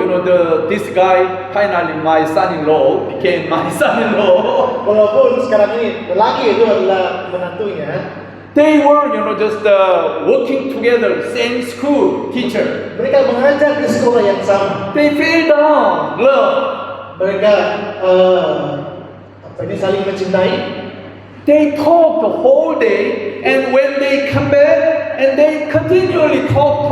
this guy, finally my son-in-law, became my son-in-law. Walaupun sekarang ini lelaki itu adalah menantunya, They were, just working together, same school, teacher. mereka mengajar di sekolah yang sama. They fell down, love. Mereka saling mencintai. They talk the whole day, and when they come back, and they continually talk.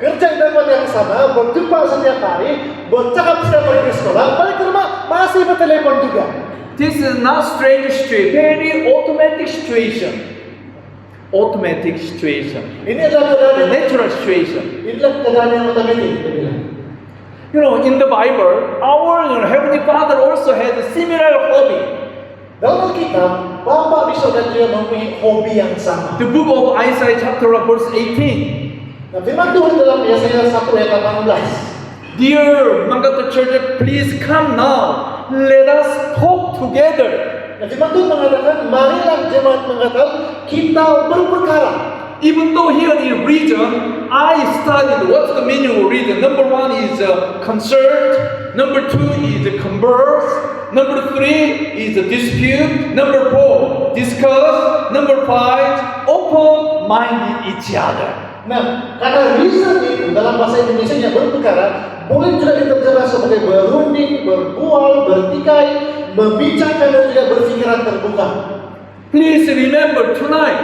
Kerja di tempat yang sama, berjumpa setiap hari, bercakap setiap hari di sekolah, balik ke rumah masih bertelepon juga. This is not strange situation, very automatic situation. Ini adalah keadaan Natural situation. inilah keadaan yang otomatis, dia bilang. In the Bible, our Heavenly Father also has a similar hobby. Dalam Alkitab, Bapa di surga juga mempunyai hobi yang sama. The book of Isaiah chapter 1 verse 18. Nah, firman Tuhan dalam Yesaya 1 ayat 18. Dear Mangata Church, please come now. Let us talk together. Nah, firman Tuhan mengatakan, marilah jemaat mengatakan, kita berperkara. Even though here in region, I studied what's the meaning of region. Number 1 is concert. Number 2 is converse. Number 3 is dispute. Number 4, discuss. Number 5, open-minded each other. Nah, kata reason itu dalam bahasa Indonesia yang berperkara boleh juga diterjemah sebagai berunding, berbual, bertikai, membicarakan dan juga berpikiran terbuka. Please remember tonight,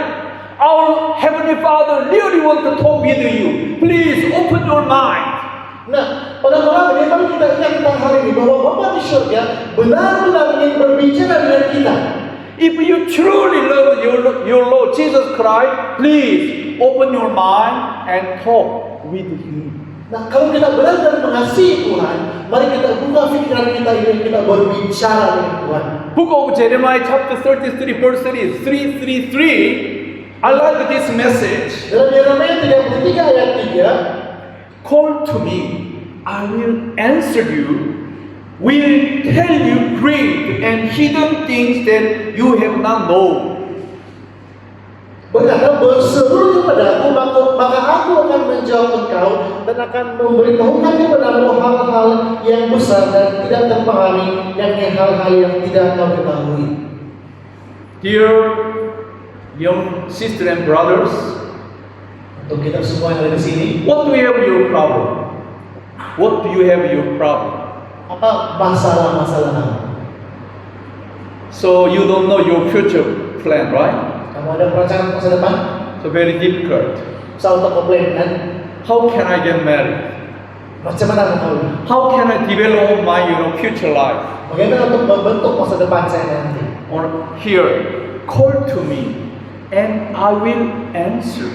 our Heavenly Father really want to talk with you. Please open your mind. Nah, pada malam ini mari kita ingat tentang hal ini bahwa Bapa di surga benar-benar ingin berbicara dengan kita. If you truly love your Lord Jesus Christ, please open your mind and talk with Him. Nah, kalau kita benar-benar mengasihi Tuhan, mari kita buka pikiran kita ini, kita berbicara dengan Tuhan. Book of Jeremiah chapter 33 verse 333. I like this message. Dalam Yeremia 33 ayat 3, Call to me, I will answer you, will tell you great and hidden things that you have not known. berkata, berseru kepadaku, maka aku akan menjawab engkau dan akan memberitahukan kepadamu hal-hal yang besar dan tidak terpahami, yakni hal-hal yang tidak kau ketahui. Dear young sisters and brothers, Untuk kita semua yang ada di sini, what do you have your problem? What do you have your problem? apa masalah-masalah kamu? So you don't know your future plan, right? Kamu ada perencanaan masa depan? So very difficult. Susah untuk komplain kan? how can I get married? Macam mana mau kawin? How can I develop my future life? Bagaimana untuk membentuk masa depan saya nanti? Or here, call to me, and I will answer.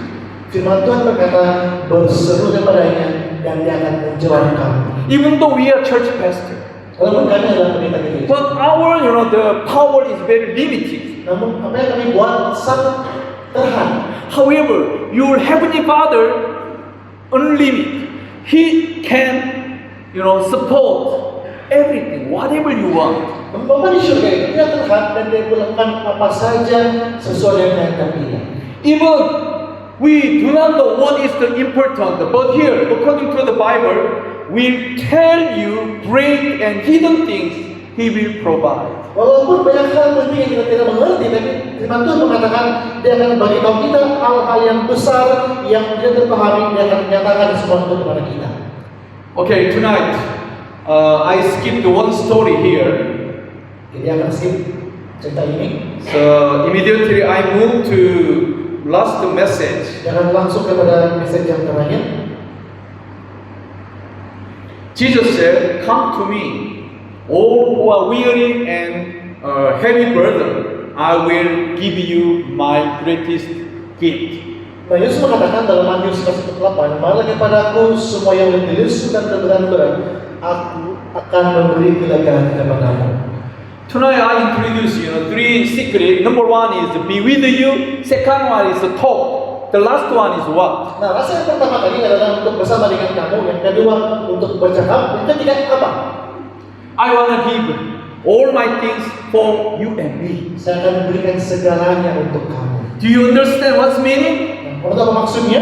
Firman Tuhan berkata, berseru kepadanya dan dia akan menjawab kamu. Even though we are church pastor, Walaupun kami adalah pendeta gereja, but our the power is very limited. namun apa yang kami buat sangat terhad. However, your heavenly Father unlimited. He can support everything, whatever you want. Bapa di surga itu dia terhad dan dia melakukan apa saja sesuai dengan kehendaknya. Even we do not know what is the important, but here, according to the Bible, will tell you great and hidden things He will provide. Walaupun banyak hal penting yang kita tidak mengerti, tapi firman Tuhan mengatakan dia akan bagi tahu kita hal-hal yang besar yang tidak terpahami, dia akan menyatakan semua itu kepada kita. Okay, tonight I skipped one story here. Jadi akan skip cerita ini. So immediately I move to last message. Jangan langsung kepada message yang terakhir. Jesus said, "Come to me, all who are weary and heavy burden. I will give you my greatest gift." Nah, Yesus mengatakan dalam Matius 11:8, "Marilah kepadaku semua yang letih lesu dan terbeban berat, aku akan memberi kelegaan kepadamu." Tonight I introduce three secrets. Number one is be with you. Second one is talk. The last one is what? Nah, rasa yang pertama tadi adalah untuk bersama dengan kamu, yang kedua untuk bercakap, yang ketiga apa? I want to give all my things for you and me. Saya akan memberikan segalanya untuk kamu. Do you understand what's meaning? Nah, menurut apa maksudnya?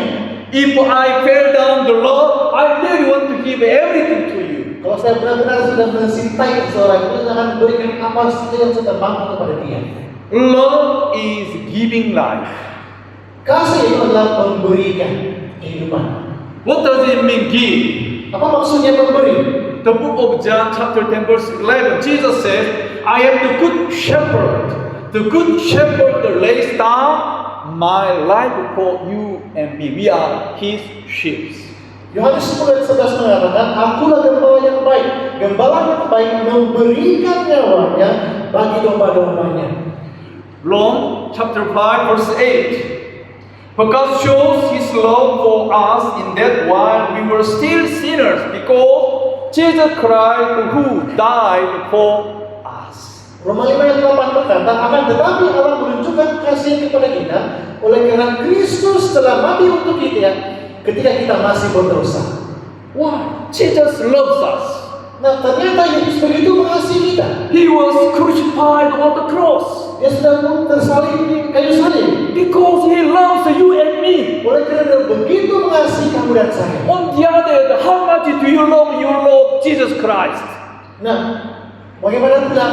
If I fell down the Lord, I really want to give everything to you. Kalau saya benar-benar sudah mencintai seseorang itu, saya akan berikan apa saja yang saya mampu kepada dia. Love is giving life. Kasih itu adalah memberikan kehidupan. What does it mean, give? Apa maksudnya memberi? The book of John chapter 10 verse 11, Jesus says, I am the good shepherd. The good shepherd lays down my life for you and me. We are his sheep. Yohanes 10:11 mengatakan, akulah gembala yang baik. Gembala yang baik memberikan nyawanya bagi domba-dombanya. Rome chapter 5 verse 8. For God shows his love for us in that while we were still sinners, because Jesus Christ who died for us. Roma 5 ayat 8 berkata, akan tetapi Allah menunjukkan kasih kepada kita oleh karena Kristus telah mati untuk kita ketika kita masih berdosa. Why? Jesus loves us. Nah, ternyata Yesus begitu mengasihi kita. He was crucified on the cross. Dia sudah tersalib di kayu salib. Because he loves you and me. Oleh karena dia begitu mengasihi kamu dan saya. On the other hand, how much do you love your Lord Jesus Christ? Nah, bagaimana pula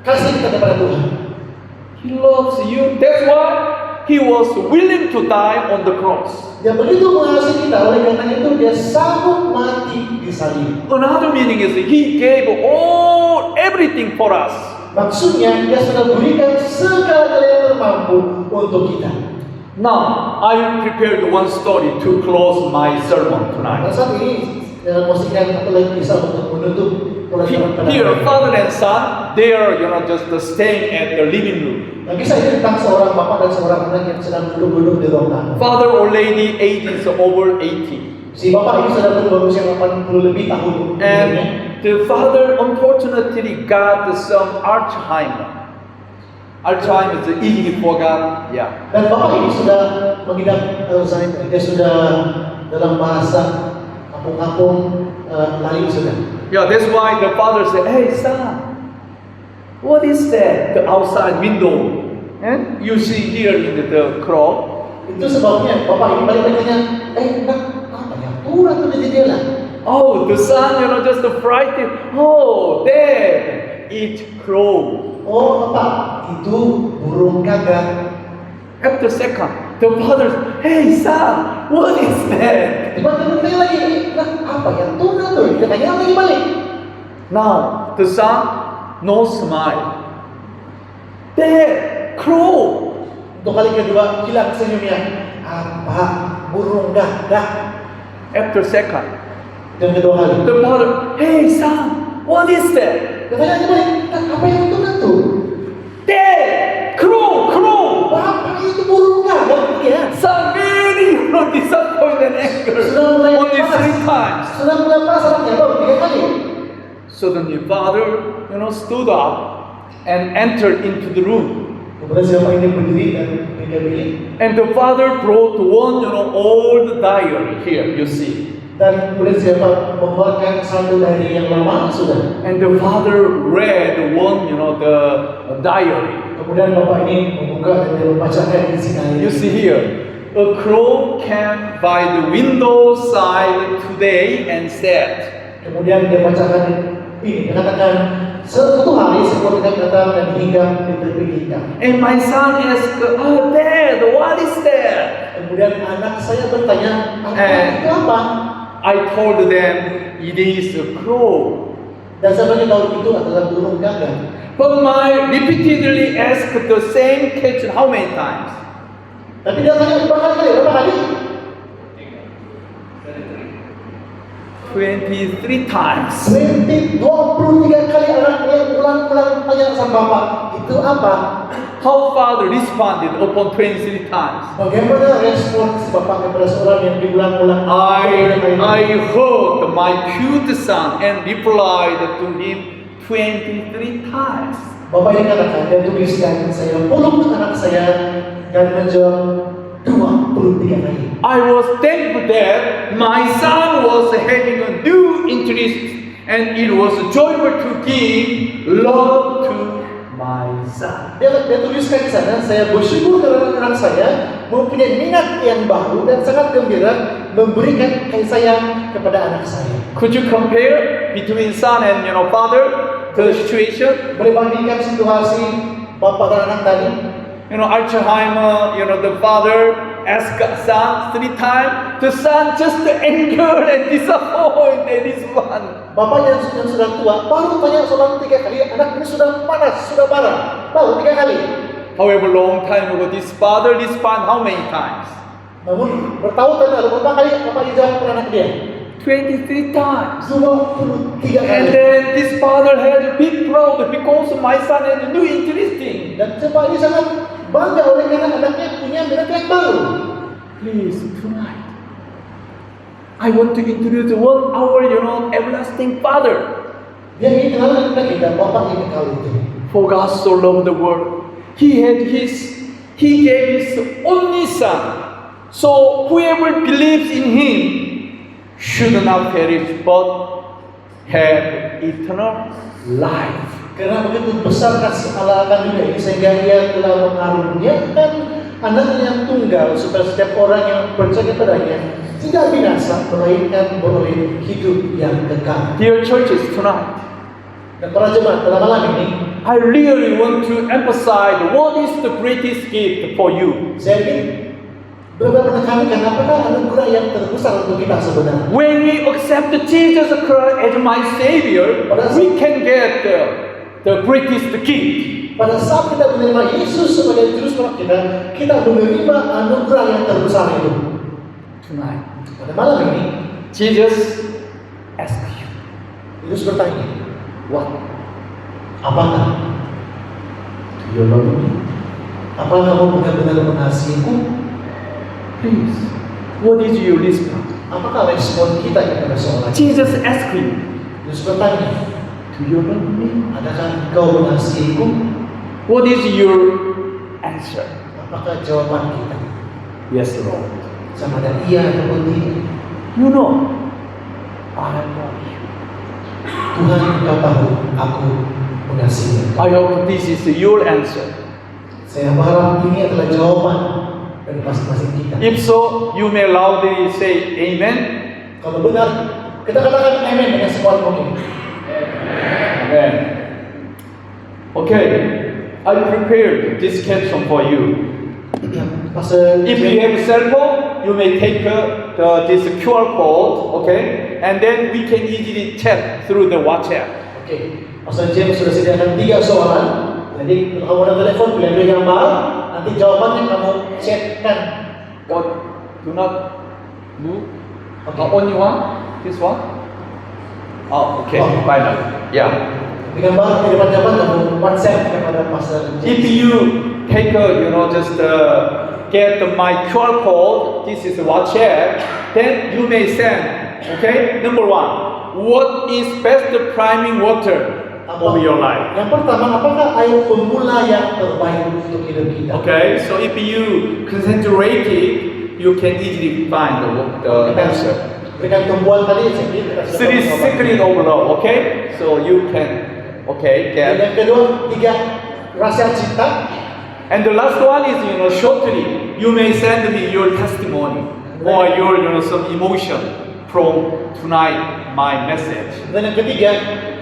kasih kita kepada Tuhan? He loves you. That's why he was willing to die on the cross. Dia begitu mengasihi kita, oleh karena itu dia sanggup mati di salib. Another meaning is he gave everything for us. Maksudnya dia sudah berikan segala yang termampu untuk kita. Now, I prepared one story to close my sermon Nah, tonight. saat ini dalam musikan aku lagi bisa untuk menutup pelajaran pada Here, hari ini. father and son, they are just staying at the living room. Nah, kisah ini tentang seorang bapak dan seorang anak yang sedang duduk-duduk di ruang tamu. Father or lady, age is over 80. Si bapak ini sudah berusia 80 lebih tahun umurnya. And the father unfortunately got some Alzheimer. Alzheimer is easily forgot. Yeah. Dan bapak ini sudah mengidap Alzheimer. Dia sudah dalam bahasa kampung-kampung lali sudah. Yeah, that's why the father said, "Hey son, what is that? The outside window." And you see here in the crowd. Itu sebabnya bapak ini balik tanya, nak, apa ya? Turun tuh di jendela. Oh, the son, just frightened. Oh, dad, it crow. Oh, bapak, itu burung gagak. After second, the father, hey son, what is that? Tiba-tiba tanya lagi, nah, apa ya? Turun tuh. Dia tanya lagi balik. Now, the son, no smile. Dad, crow. Untuk kali kedua hilang senyumnya. Apa? Burung gagak. After second, Yang kedua kali. the father, hey son, what is that? Katanya balik, apa yang itu kan tuh? Dad, crow, crow. Bapak itu burung gagak ya. Son very disappointed and angry. Sudah mulai Only panas. 3 times. Sudah mulai panas anaknya, baru 3 kali. Suddenly father, stood up and entered into the room. Kemudian siapa ini berdiri dan mereka bilik. And the father brought one, old diary here, you see. Dan kemudian siapa membawakan satu dari yang lama sudah. And the father read one, the diary. Kemudian bapak ini membuka dan dia membacakan isi dari. You see here, a crow came by the window side today and said, Kemudian dia bacakan ini, dia katakan suatu hari seekor ikan datang dan hinggap di tepi ikan. and my son asked, oh Dad, what is that? Kemudian anak saya bertanya, Eh. itu apa? I told them, it is a crow. Dan saya beritahu itu adalah burung gagak. But my repeatedly asked the same question how many times? Tapi dia tanya berapa kali? 23 times. 23 kali anaknya ulang-ulang tanya sama bapak, itu apa? How father responded upon 23 times? Bagaimana respon si bapak kepada seorang yang diulang-ulang? I heard my cute son and replied to him 23 times. Bapak ini katakan, dia tuliskan, saya peluk anak saya dan menjawab 23 kali. I was thankful that my son was having a new interest and it was joyful to give love to my son. Dia tuliskan di sana, saya bersyukur karena anak saya mempunyai minat yang baru dan sangat gembira memberikan kasih sayang kepada anak saya. Could you compare between son and father the situation? Boleh bandingkan situasi bapak dan anak tadi? Alzheimer, the father asked son 3 times. The son just angry and disappointed this one. Bapak yang sudah tua baru tanya soal 3 kali, anak ini sudah panas, sudah marah, baru 3 kali. However, long time ago, this father responded how many times? Namun bertahun-tahun lalu berapa kali bapak dijawab kepada anak dia? 23 times. 23 And kali. then this father had a big proud because my son had a new interesting. Dan bapak ini sangat bangga oleh karena anaknya punya minat yang baru. Please, tonight, I want to introduce our, everlasting Father. Dia ingin kenal kepada kita, bapak ini kali itu. For God so loved the world, He gave His only Son. So whoever believes in Him should not perish but have eternal life. Karena begitu besar kasih Allah akan dunia ini sehingga Ia telah mengaruniakan anaknya yang tunggal supaya setiap orang yang percaya kepadanya tidak binasa melainkan beroleh hidup yang kekal. Dear churches, tonight, Dan para jemaat pada malam ini, I really want to emphasize what is the greatest gift for you. saya ingin benar-benar menekankan apakah anugerah yang terbesar untuk kita sebenarnya. When we accept Jesus Christ as my Savior, we can get the greatest gift. Pada saat kita menerima Yesus sebagai juru selamat kita, kita menerima anugerah yang terbesar itu. Tonight, Pada malam ini, Jesus asks you, Yesus bertanya, what? apakah? Do you love me? Apakah kamu benar-benar mengasihiku? Please, what is your response? Apakah respon kita kepada seorang? Jesus asks you, Yesus bertanya, do you love me? adakah kau mengasihiku? What is your answer? Apakah jawaban kita Yes, Lord. sama ada iya ataupun tidak? You know, I love you. Tuhan, Kau tahu aku mengasihi. I hope this is your answer. Saya berharap ini adalah jawaban dari masing-masing kita. If so, you may loudly say Amen. Kalau benar, kita katakan amin dengan sekuat mungkin. Amen. Okay, I prepared this question for you. If you have a cell phone, you may take this QR code, okay, and then we can easily chat through the WhatsApp. Oke, Pastor James sudah sediakan 3 soalan. Jadi kalau kamu ada telepon, pilih gambar. Nanti jawabannya kamu chatkan. But do not move. Okay. Only one? This one? Oh, okay. Oh. Final. Yeah. Dengan bahan di depan jabat kamu WhatsApp kepada Pastor If James. you take just get my QR code, this is WhatsApp, then you may send. Okay. Number one, what is best priming water of your life? Yang pertama, apakah air pemula yang terbaik untuk hidup kita? Okay. So if you concentrate it, you can easily find the answer. Berikan tumpuan tadi sedikit. kita sudah Three tahu. secret of love. Okay. So you can Dan get. yang kedua, 3 rahasia cinta. And the last one is, shortly, you may send me your testimony or your, some emotion from tonight, my message. Dan yang ketiga,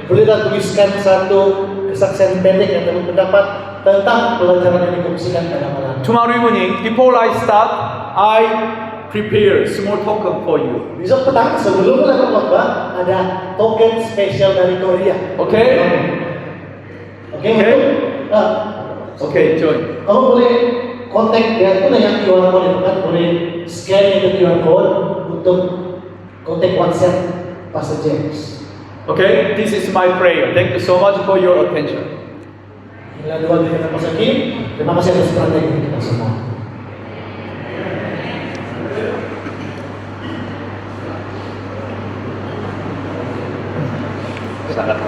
bolehlah tuliskan satu kesaksian pendek yang dapat pendapat tentang pelajaran yang dikongsikan pada malam. Tomorrow evening, before I start, I prepare small token for you. Besok petang sebelum melakukan khotbah ada token spesial dari Korea. Okay? Oke, Oke. Oke. Join. Kamu boleh kontak dia itu dengan QR code itu kan, boleh scan itu QR code untuk kontak WhatsApp Pastor James. Okay? This is my prayer. Thank you so much for your attention. Inilah doa dari kita Pastor Kim. Terima kasih atas perhatian kita semua. Sangat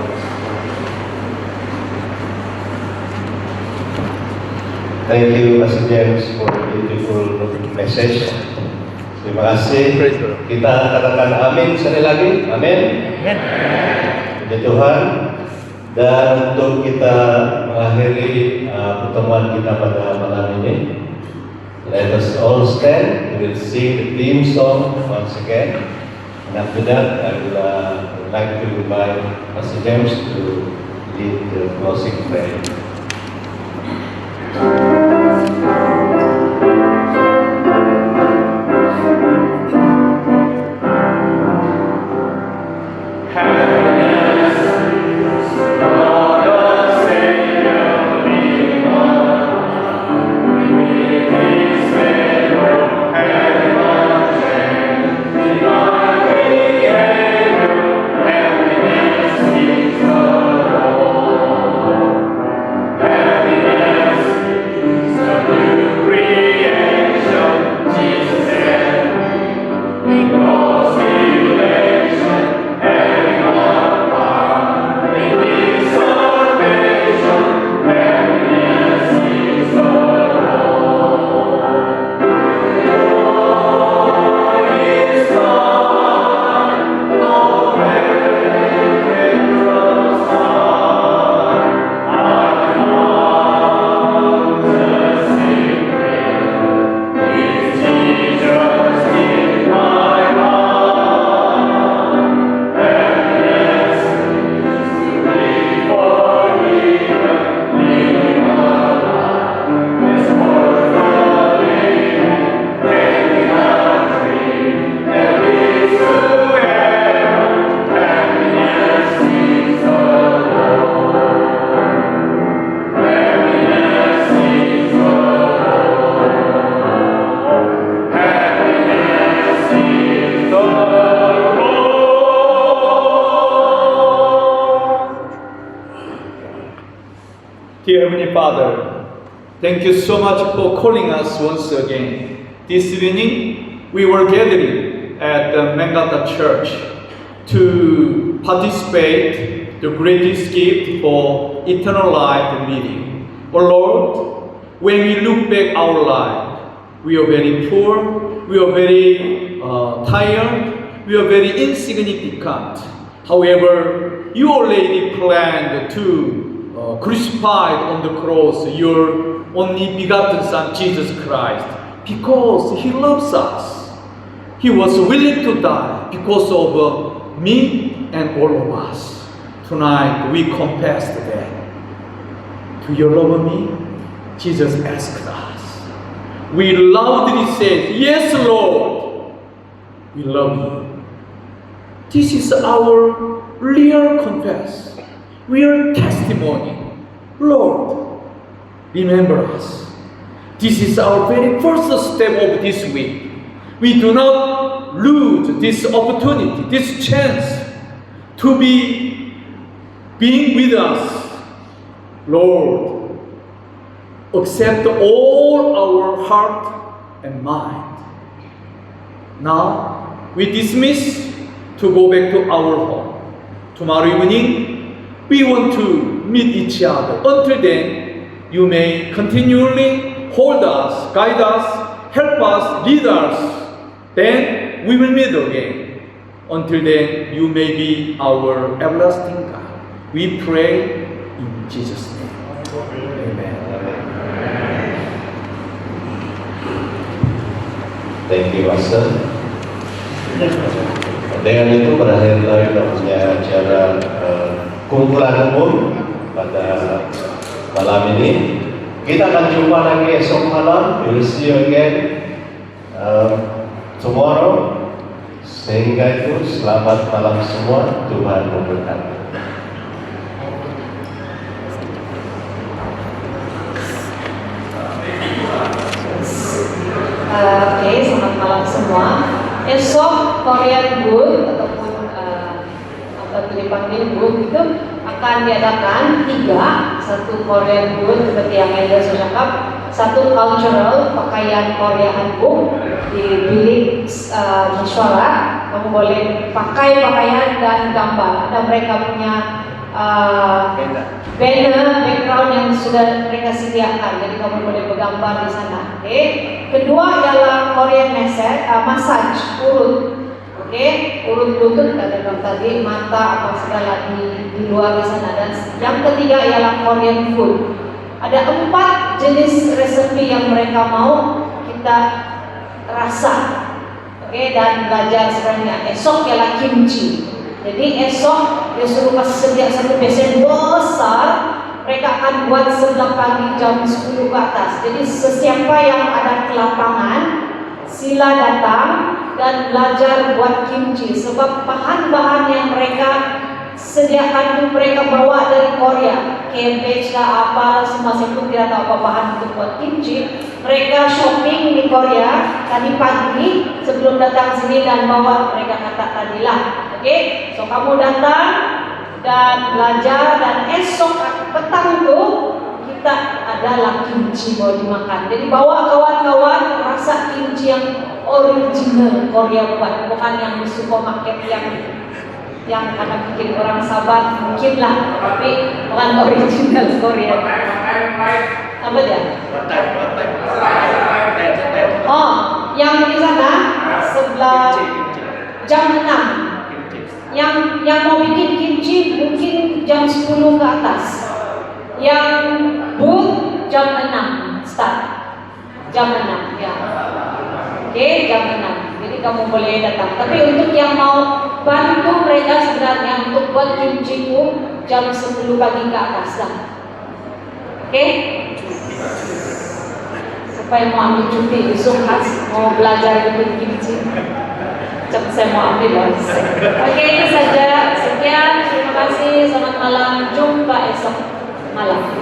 Thank you, Pastor James, for the beautiful message. Terima kasih. Praise the Lord. Kita katakan amin sekali lagi. Amin. Puji Tuhan. Dan untuk kita mengakhiri pertemuan kita pada malam ini, let us all stand. We will sing the theme song once again. And after that, I would like to invite Pastor James to lead the closing prayer. Dear Heavenly Father, thank you so much for calling us once again. This evening, we were gathering at the Mangata Church to participate the greatest gift for eternal life meeting. Oh Lord, when we look back our life, we are very poor, we are very tired, we are very insignificant. However, you already planned to crucified on the cross your only begotten Son, Jesus Christ, because He loves us. He was willing to die because of me and all of us. Tonight we confess that. Do you love me? Jesus asked us. We loudly said, yes, Lord, we love you. This is our real confess, real testimony. Lord, remember us. This is our very first step of this week. we do not lose this opportunity, this chance to be being with us. Lord, accept all our heart and mind. Now, we dismiss to go back to our home. Tomorrow evening, we want to meet each other. Until then, you may continually hold us, guide us, help us, lead us. Then we will meet again. Until then, you may be our everlasting God. We pray in Jesus' name. Amen. Thank you, Pastor. Dengan itu berakhirlah kita punya acara kumpulan umum pada malam ini. Kita akan jumpa lagi esok malam. We will see you again tomorrow. Sehingga itu selamat malam semua. Tuhan memberkati. Oke, selamat malam semua. Esok Korean Booth ataupun apa dipanggil booth itu akan diadakan 3, satu Korean Booth seperti yang Elder sudah cakap, satu cultural pakaian Korea Hanbok di bilik mesyuarat. Kamu boleh pakai pakaian dan gambar. Ada mereka punya banner background yang sudah mereka sediakan, jadi kamu boleh bergambar di sana. Oke. Kedua ialah Korean massage urut. Oke, urut lutut kata tadi, mata apa segala di luar di sana. Dan yang ketiga ialah Korean food. Ada 4 jenis resepi yang mereka mau kita rasa. Oke, dan belajar sebenarnya. Esok ialah kimchi. Jadi esok dia suruh kasih sedia satu besen besar. Mereka akan buat sebelah pagi jam 10 ke atas. Jadi sesiapa yang ada ke lapangan, sila datang dan belajar buat kimchi. Sebab bahan-bahan yang mereka sediakan itu mereka bawa dari Korea. Cabbage lah apa, semua saya pun tidak tahu apa bahan untuk buat kimchi. Mereka shopping di Korea tadi pagi sebelum datang sini dan bawa, mereka kata tadilah. Oke, so kamu datang dan belajar, dan esok petang itu kita adalah kimchi mau dimakan. Jadi bawa kawan-kawan rasa kimchi yang original Korea buat, bukan yang di supermarket yang kadang bikin orang sabar mungkin lah, tapi bukan original Korea. Apa dia? Oh, yang di sana sebelah jam 6. Yang mau bikin kimchi mungkin jam 10 ke atas. Yang booth jam 6 start. Jam 6 ya. Oke, jam 6. Jadi kamu boleh datang. Tapi untuk yang mau bantu mereka sebenarnya untuk buat kimchi itu jam 10 pagi ke atas lah. Oke? Supaya mau ambil cuti besok mau belajar bikin kimchi. Cepat saya mau ambil lah. Oke, itu saja. Sekian, terima kasih. Selamat malam. Jumpa esok malam.